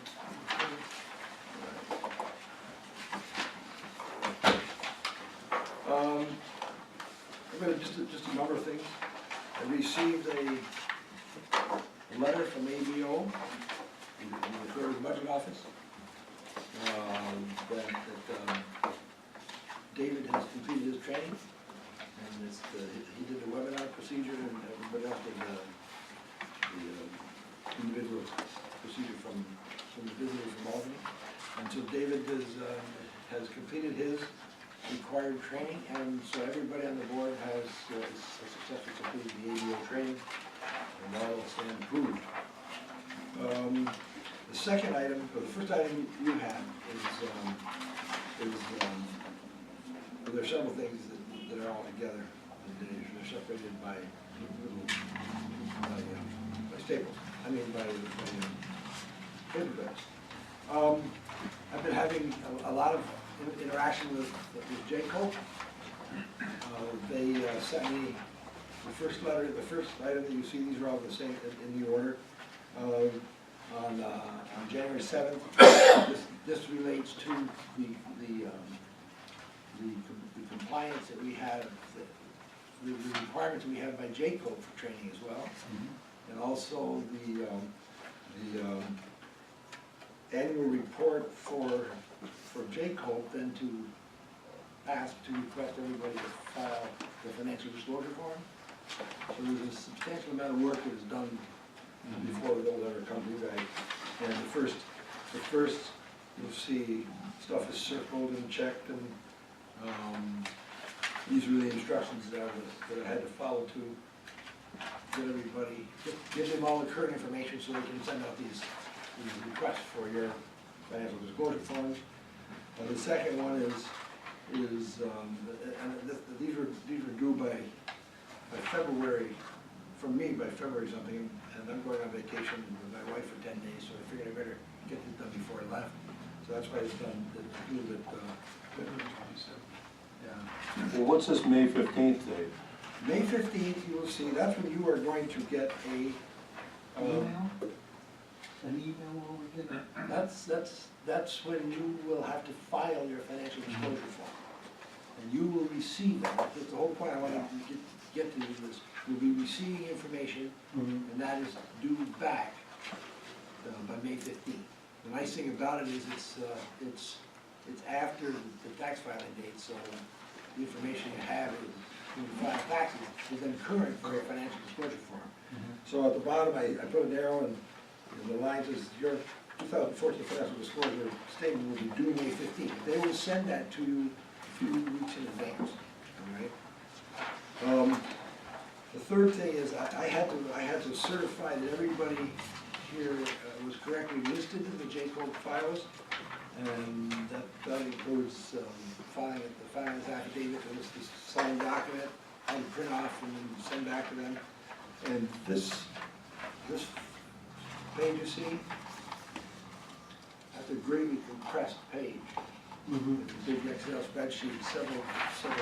Just a number of things. I received a letter from ABO, the Florida Budget Office, that David has completed his training, and he did the webinar procedure, and everybody else did the individual procedure from the visitors from Albany. And so David has completed his required training, and so everybody on the board has successfully completed the ABO training, and all will stand approved. The second item, or the first item you have well, there are several things that are all together. They're separated by staples, by paper clips. I've been having a lot of interaction with J-Co. They sent me the first letter, the first item that you see, these are all the same in the order. On January 7th, this relates to the compliance that we have, the requirements that we have by J-Co for training as well, and also the annual report for J-Co, then to ask to request everybody to file the financial disclosure form. So there's a substantial amount of work that is done before they'll ever come to you guys. And the first, you'll see stuff is circled and checked, and these are the instructions that I had to follow to get everybody, give them all the current information so they can send out these requests for your financial disclosure forms. The second one is these were due by February, from me by February something, and I'm going on vacation with my wife for 10 days, so I figured I better get this done before I left. So that's why it's done a little bit, yeah. Well, what's this May 15th date? May 15th, you will see, that's when you are going to get a, An email will we get? that's when you will have to file your financial disclosure form. And you will receive that. That's the whole point I want to get to you is you'll be receiving information, and that is due back by May 15th. The nice thing about it is it's after the tax filing date, so the information you have is, when you file taxes, is then current for your financial disclosure form. So at the bottom, I put an arrow, and the line says your 2014 financial disclosure statement will be due May 15th. They will send that to you a few weeks in advance, all right? The third thing is I had to certify that everybody here was correctly listed in the J-Code files, and that includes filing the finance affidavit, that was the signed document, I had to print off and then send back to them. And this page you see, that's a greatly compressed page. It's a big Excel spreadsheet, several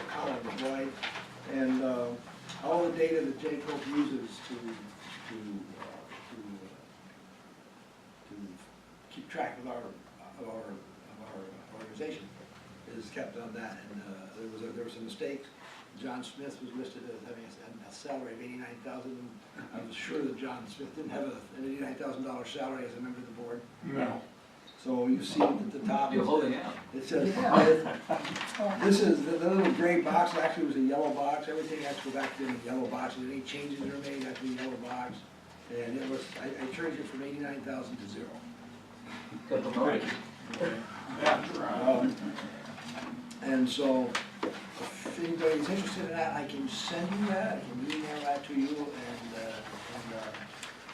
columns wide, and all the data that J-Cope uses to keep track of our organization is kept on that. And there was a mistake. John Smith was listed as having a salary of $89,000. I was sure that John Smith didn't have an $89,000 salary as a member of the board. No. So you see at the top. You're holding out. It says, this is, the little gray box actually was a yellow box. Everything has to go back to the yellow box. If any changes are made, that's the yellow box. And it was, I changed it from 89,000 to 0. Got promoted. And so, if anybody's interested in that, I can send you that, I can email that to you, and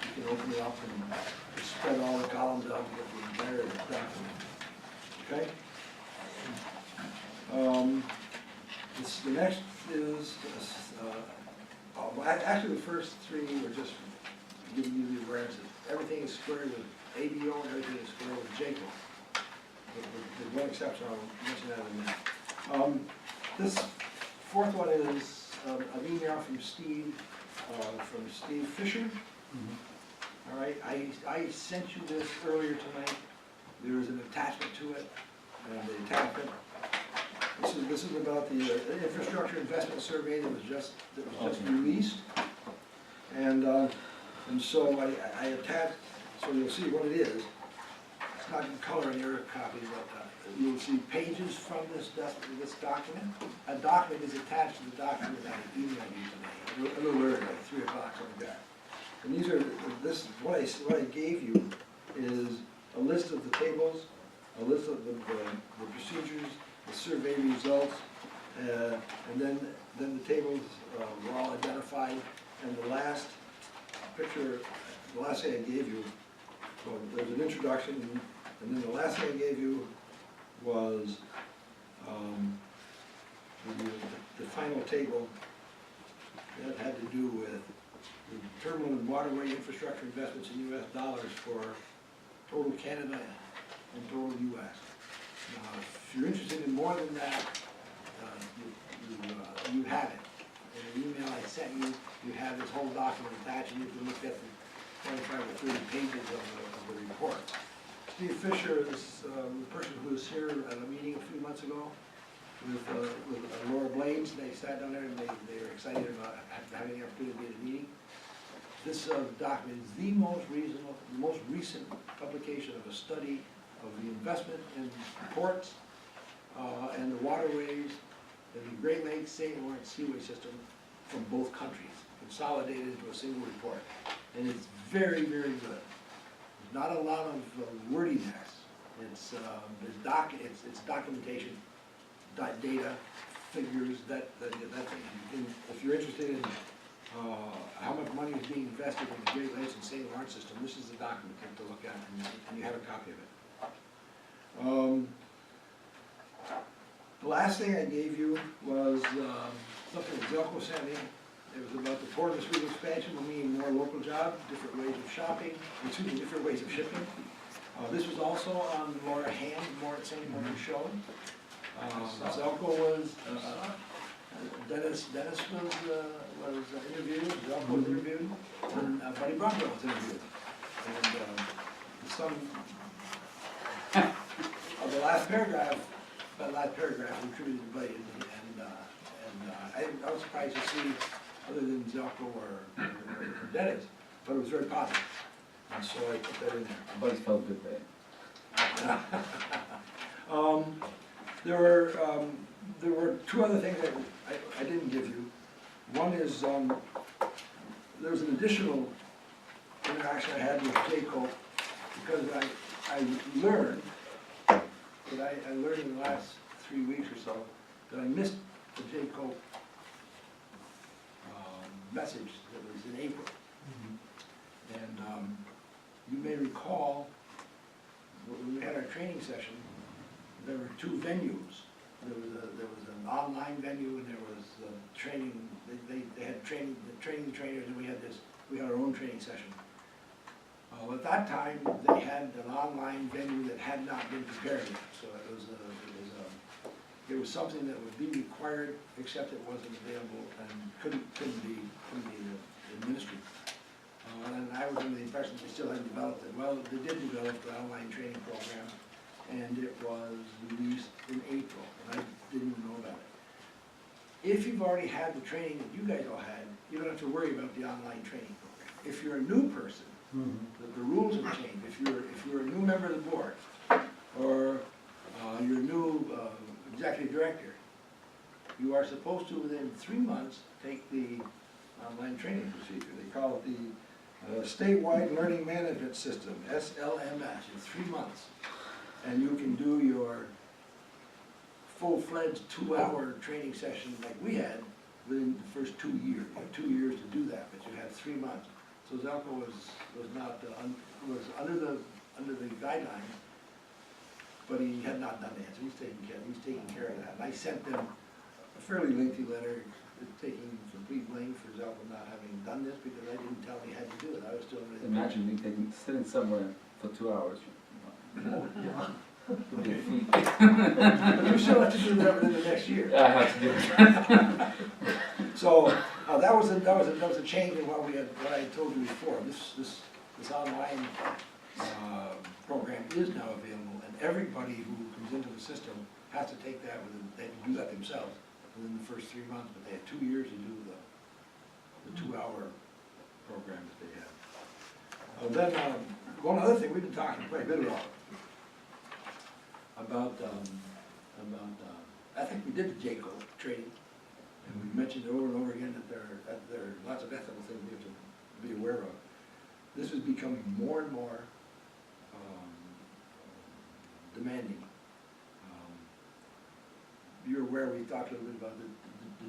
you can open it up and spread all the columns out and get the entire document. Okay? The next is, actually the first three were just giving you the awareness that everything is squared with ABO and everything is squared with J-Code. There's one exception, I'll mention that in a minute. This fourth one is an email from Steve Fisher. All right, I sent you this earlier tonight. There is an attachment to it, and the attachment. This is about the infrastructure investment survey that was just released, and so I attached. So you'll see what it is. It's not in color in your copy, but you'll see pages from this document. A document is attached to the document that I emailed you today, a little earlier, like 3 o'clock, something like that. And these are, what I gave you is a list of the tables, a list of the procedures, the survey results, and then the tables were all identified, and the last picture, the last thing I gave you, so there's an introduction, and then the last thing I gave you was the final table that had to do with the terminal and waterway infrastructure investments in US dollars for total Canada and total US. Now, if you're interested in more than that, you have it. In the email I sent you, you have this whole document attached, and you can look at the 25 or 30 pages of the report. Steve Fisher is the person who was here at a meeting a few months ago with Laura Blades. They sat down there and they were excited about having the opportunity to be at a meeting. This document is the most recent publication of a study of the investment in ports and the waterways and the Great Lakes St. Lawrence Seaway System from both countries, consolidated into a single report. And it's very, very good. There's not a lot of wordiness. It's documentation, data, figures, that thing. If you're interested in how much money is being invested in the Great Lakes and St. Lawrence system, this is the document to look at, and you have a copy of it. The last thing I gave you was something that Zelko sent me. It was about the Port of Oswego expansion will mean more local jobs, different ways of shopping, different ways of shipping. This was also on Laura Hand, Same Morning Show. Zelko was, Dennis was interviewed, Zelko was interviewed, and Buddy Bronco was interviewed. And some of the last paragraph was attributed to Buddy, and I was surprised to see, other than Zelko or Dennis, but it was very positive. And so I put that in there. Buddy's felt good there. There were two other things that I didn't give you. One is, there was an additional interaction I had with Jay Cope, because I learned in the last 3 weeks or so that I missed the Jay Cope message that was in April. And you may recall, when we had our training session, there were two venues. There was an online venue, and there was training. They had training the trainers, and we had our own training session. At that time, they had an online venue that had not been prepared yet, so it was something that would be required, except it wasn't available and couldn't be administered. And I was under the impression they still hadn't developed it. Well, they did develop the online training program, and it was released in April, and I didn't even know about it. If you've already had the training that you guys all had, you don't have to worry about the online training program. If you're a new person, the rules have changed. If you're a new member of the board, or you're a new executive director, you are supposed to, within 3 months, take the online training procedure. They call it the Statewide Learning Management System, SLMS, in 3 months. And you can do your full-fledged 2-hour training session like we had within the first 2 years. You have 2 years to do that, but you have 3 months. So Zelko was under the guidelines, but he had not done that. So he's taking care of that. And I sent them a fairly lengthy letter taking complete blame for Zelko not having done this, because I didn't tell him he had to do it. I was still in the Imagine me sitting somewhere for 2 hours. But you still have to do that within the next year. I have to do it. So that was a change in what I had told you before. This online program is now available, and everybody who comes into the system has to take that they can do that themselves within the first 3 months, but they had 2 years to do the 2-hour program that they had. Then one other thing we've been talking quite a bit about I think we did the JCO training, and we mentioned over and over again that there are lots of ethical things we have to be aware of. This is becoming more and more demanding. you're aware, we talked a little bit about the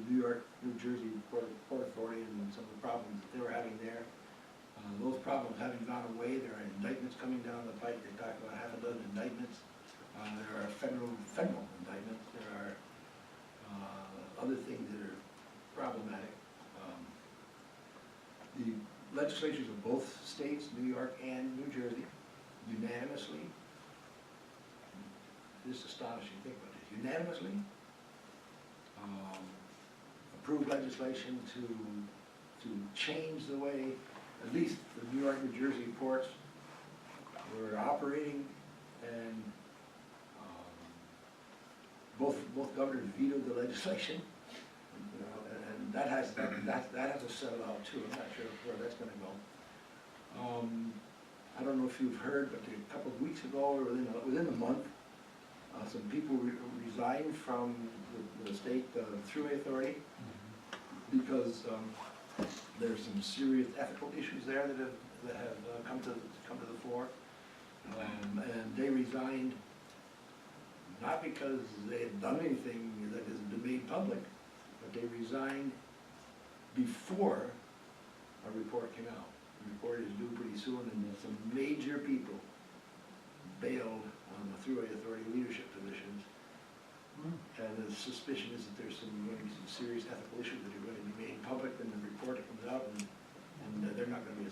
New York, New Jersey Port Authority and some of the problems that they were having there. Those problems having gone away, there are indictments coming down the pipe. They talked about half a dozen indictments. There are federal indictments. There are other things that are problematic. The legislatures of both states, New York and New Jersey, unanimously, this is astonishing, think about this, unanimously approved legislation to change the way, at least the New York, New Jersey ports were operating, and both governors vetoed the legislation. And that has to settle out too. I'm not sure where that's gonna go. I don't know if you've heard, but a couple of weeks ago, or within the month, some people resigned from the state thruway authority because there's some serious ethical issues there that have come to the fore. And they resigned not because they had done anything that has been made public, but they resigned before a report came out. The report is due pretty soon, and some major people bailed on the thruway authority leadership positions. And the suspicion is that there's going to be some serious ethical issues that are going to be made public when the report comes out, and they're not going to be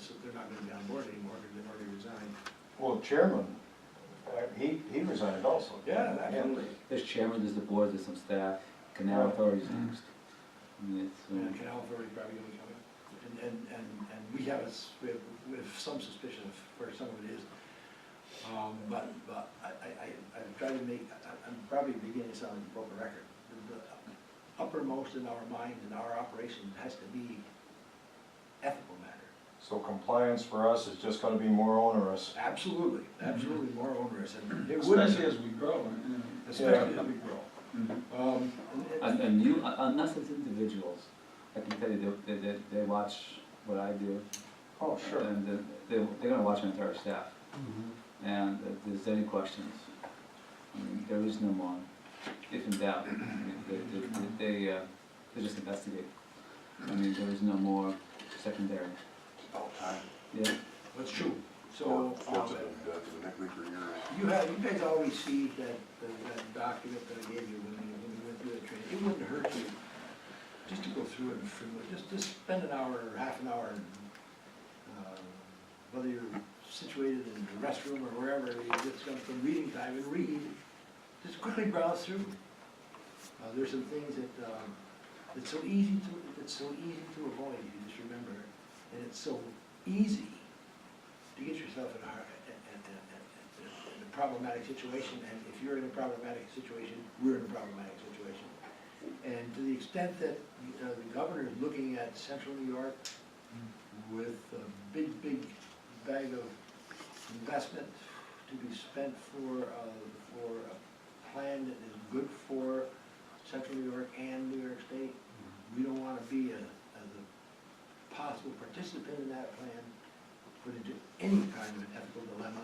on board anymore because they've already resigned. Well, chairman, he resigned also. Yeah, absolutely. There's chairman, there's the board, there's some staff, canal authorities next. I mean, it's, Yeah, Canal Authority probably going to be coming. And we have some suspicion of where some of it is. But I'm trying to I'm probably beginning to sound like a broken record. The uppermost in our mind and our operation has to be ethical matter. So compliance for us is just gonna be more onerous. Absolutely, absolutely more onerous, and it would, Especially as we grow. especially as we grow. and you, us as individuals, I can tell you, they watch what I do. Oh, sure. And they're gonna watch my entire staff. And if there's any questions, I mean, there is no more. If in doubt, I mean, they just investigate. I mean, there is no more secondary. All time. Yeah. That's true. So, you guys all received that document that I gave you when you went through that training. It wouldn't hurt you just to go through it and just spend an hour or half an hour, whether you're situated in the restroom or wherever, you get some reading time and read. Just quickly browse through. There's some things that it's so easy to avoid. You just remember, and it's so easy to get yourself in a problematic situation. And if you're in a problematic situation, we're in a problematic situation. And to the extent that the governor is looking at central New York with a big bag of investment to be spent for a plan that is good for central New York and New York State, we don't want to be a possible participant in that plan, put into any kind of an ethical dilemma.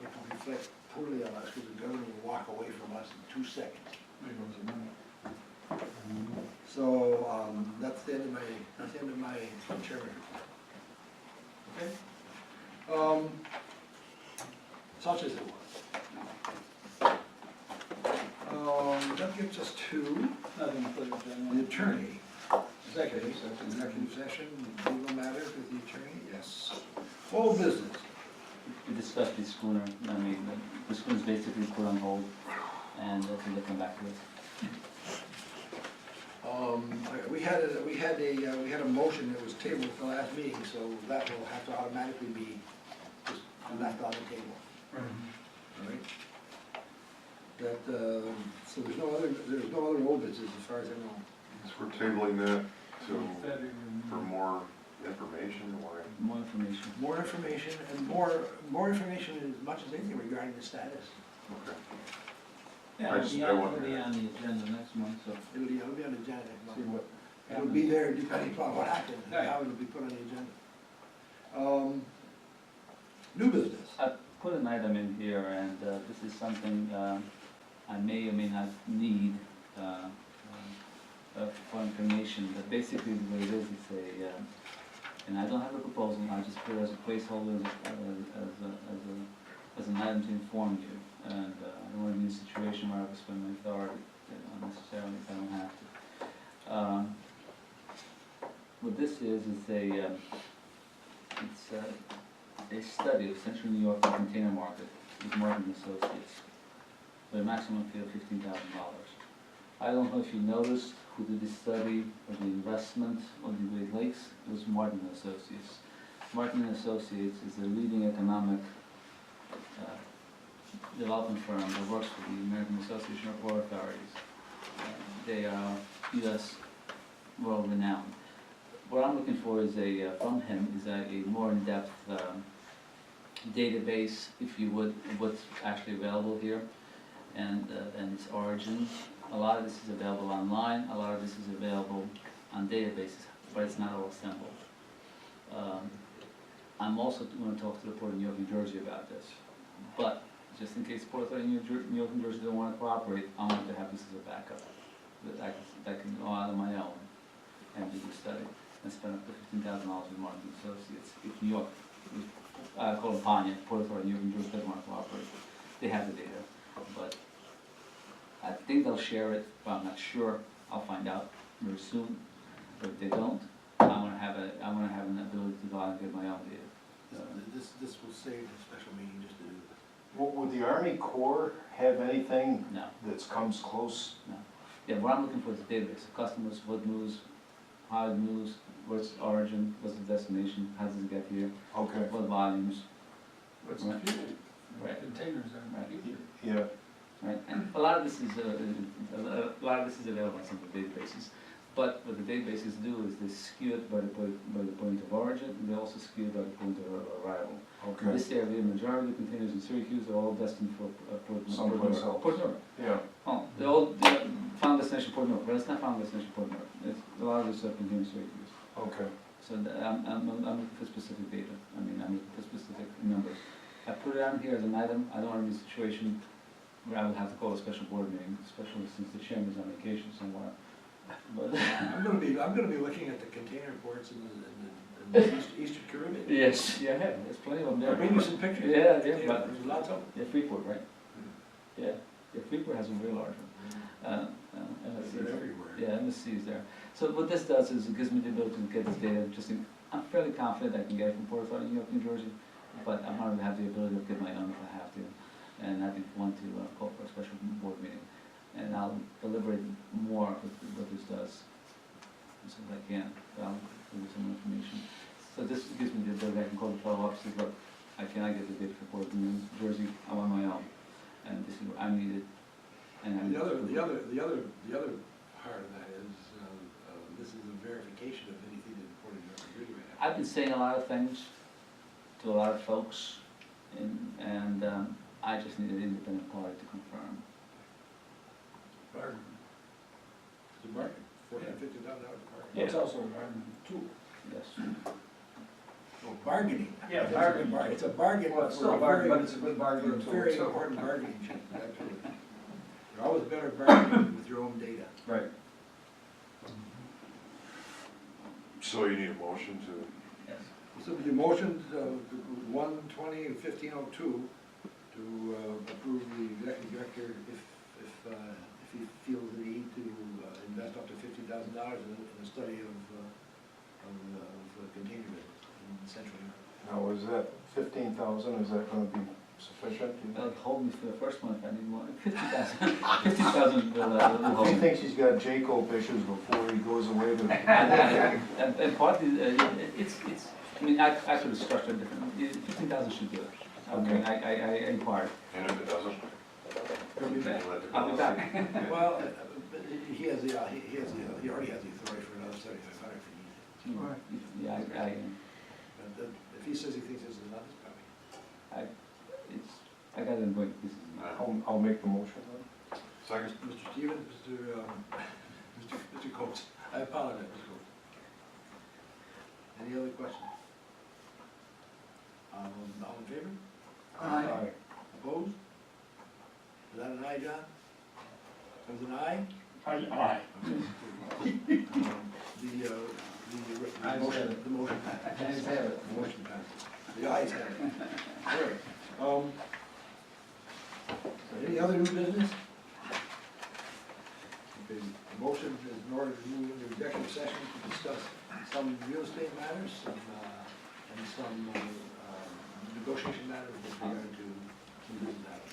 It can reflect poorly on us because the government will walk away from us in 2 seconds. So that's the end of my chairman report. Okay. Such as it was. That gets us to the attorney. Executive session, legal matters with the attorney, yes. Full business. We discussed the schooner, I mean, the schooner's basically put on hold, and until they come back to us. We had a motion that was tabled at the last meeting, so that will have to automatically be just left on the table. All right? That, so there's no other old business as far as I know. So we're tabling that for more information, or? More information. More information, and more information as much as anything regarding the status. Okay. Yeah, it'll be on the agenda next month, so. It'll be on the agenda next See month. what It'll be there depending upon what happens, and how it'll be put on the agenda. New business. I put an item in here, and this is something I may or may not need for information, but basically what it is, it's a, and I don't have a proposal, I just put it as a placeholder, as an item to inform you. And I don't want to be in a situation where I have to spend my authority unnecessarily if I don't have to. What this is a study of Central New York container market with Martin Associates with a maximum fee of $15,000. I don't know if you noticed who did the study or the investment on the Great Lakes. It was Martin Associates. Martin Associates is a leading economic development firm that works for the American Association of Port Authorities. They are U.S. world renowned. What I'm looking for is from him is a more in-depth database, if you would, of what's actually available here and its origin. A lot of this is available online, a lot of this is available on databases, but it's not all assembled. I'm also going to talk to the Port of New York, New Jersey about this, but just in case Port Authority of New York, New Jersey don't want to cooperate, I want to have this as a backup, that can go out on my own and do the study and spend up to $15,000 with Martin Associates. If New York, I call them Panya, Port Authority of New York, New Jersey doesn't want to cooperate, they have the data, but I think they'll share it, but I'm not sure. I'll find out very soon. But if they don't, I want to have an ability to go out and get my own data. This will save a special meeting just to do this. Would the Army Corps have anything No, that comes close? no. Yeah, what I'm looking for is a database of customers, what moves, how it moves, what's its origin, what's the destination, how does it get here, Okay, what volumes, What's Right. the future? Right. Containers are Right. the future. yeah, right? And a lot of this is available on some of the databases. But what the databases do is they skew it by the point of origin, and they also skew it by the point of arrival. In okay, this area, the majority of the containers in Syracuse are all destined for Someplace else. Port Newark. yeah, Oh, they're all final destination Port Newark, but it's not final destination Port Newark. A lot of this stuff contains Syracuse. okay. So I'm looking for specific data. I mean, I'm looking for specific numbers. I put it on here as an item. I don't want to be in a situation where I would have to call a special board meeting, especially since the chairman's on vacation somewhere. But I'm gonna be looking at the container ports in the Eastern Caribbean. yes, yeah, there's plenty of them I'll there. bring you some pictures. Yeah, but There's lots of them. yeah, Freeport, right? Yeah, Freeport has a very large one. They're MSC, everywhere. yeah, MSC is there. So what this does is it gives me the ability to get this data. I'm fairly confident I can get it from Port Authority, New York, New Jersey, but I'm not going to have the ability to get my own if I have to, and I think want to call for a special board meeting. And I'll deliberate more with what this does, as soon as I can. I'll give you some information. So this gives me the ability, I can call the fellow up, say, look, I cannot get the data for Port of New Jersey, I'm on my own, and this is what I needed. And I The other part of that is, this is a verification of anything that the Port of New York really would have. I've been saying a lot of things to a lot of folks, and I just need an independent party to confirm. Bargain. It's a bargain, $450,000 bargain. Yeah. It's also a bargain too. Yes. Oh, bargaining. Yeah, It's a bargain. It's a bargain. Well, it's for still a bargain, very- but it's a good for bargain a too. very So- important bargaining chip, absolutely. You're always better bargaining with your own data. Right. So you need a motion to, Yes. So the motion, 120 and 1502, to approve the executive director if he feels the need to invest up to $50,000 in a study of container in Central New York. Now, is that 15,000, is that gonna be sufficient? do you That'll think? hold me for the first one if I need more. 50,000. 50,000 will hold If he me. thinks he's got J-Cope issues before he goes away to. And partly, it's, I mean, I could have structured differently. 15,000 should do it. I mean, I inquired. and if it doesn't, He'll be back. then let the I'll be policy. back. Well, but he already has the authority for another 7,500 if he needs it. Yeah, But if he says he thinks this is enough, it's probably. I got it in going pieces. I'll make the motion then. Second? Mr. Stevens, Mr. Coates, I apologize, Mr. Coates. Any other questions? All in favor? Aye. Opposed? Is that an aye, John? That was an aye? Aye. Okay. Ayes have it. The motion passes. Ayes have it. The motion passes. The ayes have it. All right. Any other new business? Okay, the motion is in order to move into executive session to discuss some real estate matters, and some negotiation matters with regard to some business matters.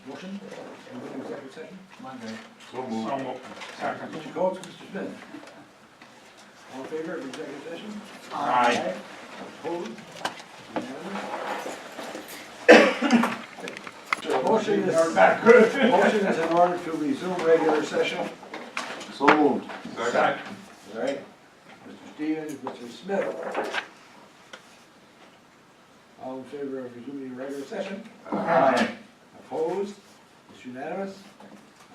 Motion, and move into executive session? Monday. So So moved. moved. Second. Mr. Coates, Mr. Smith. All in favor of executive session? Aye. Opposed? So motion is, Back good. motion is in order to resume regular session. So moved. Second. All right. Mr. Stevens, Mr. Smith. All in favor of resuming regular session? Aye. Opposed? It's unanimous.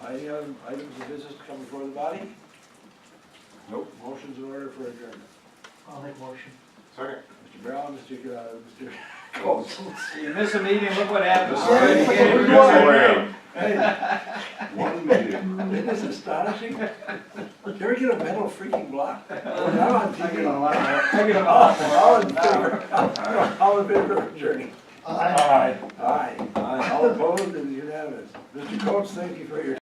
Any other items of business to come before the body? Nope. Motion's in order for adjournment. I'll make motion. Second. Mr. Brown, Mr. Coates. You miss a meeting, look what happens. Hey, One meeting. isn't this astonishing? Did you ever get a mental freaking block? Now on I get a TV. lot more. I get a lot more. All in favor, all in favor of adjourning? Aye. Aye. All opposed, it is unanimous. Mr. Coates, thank you for your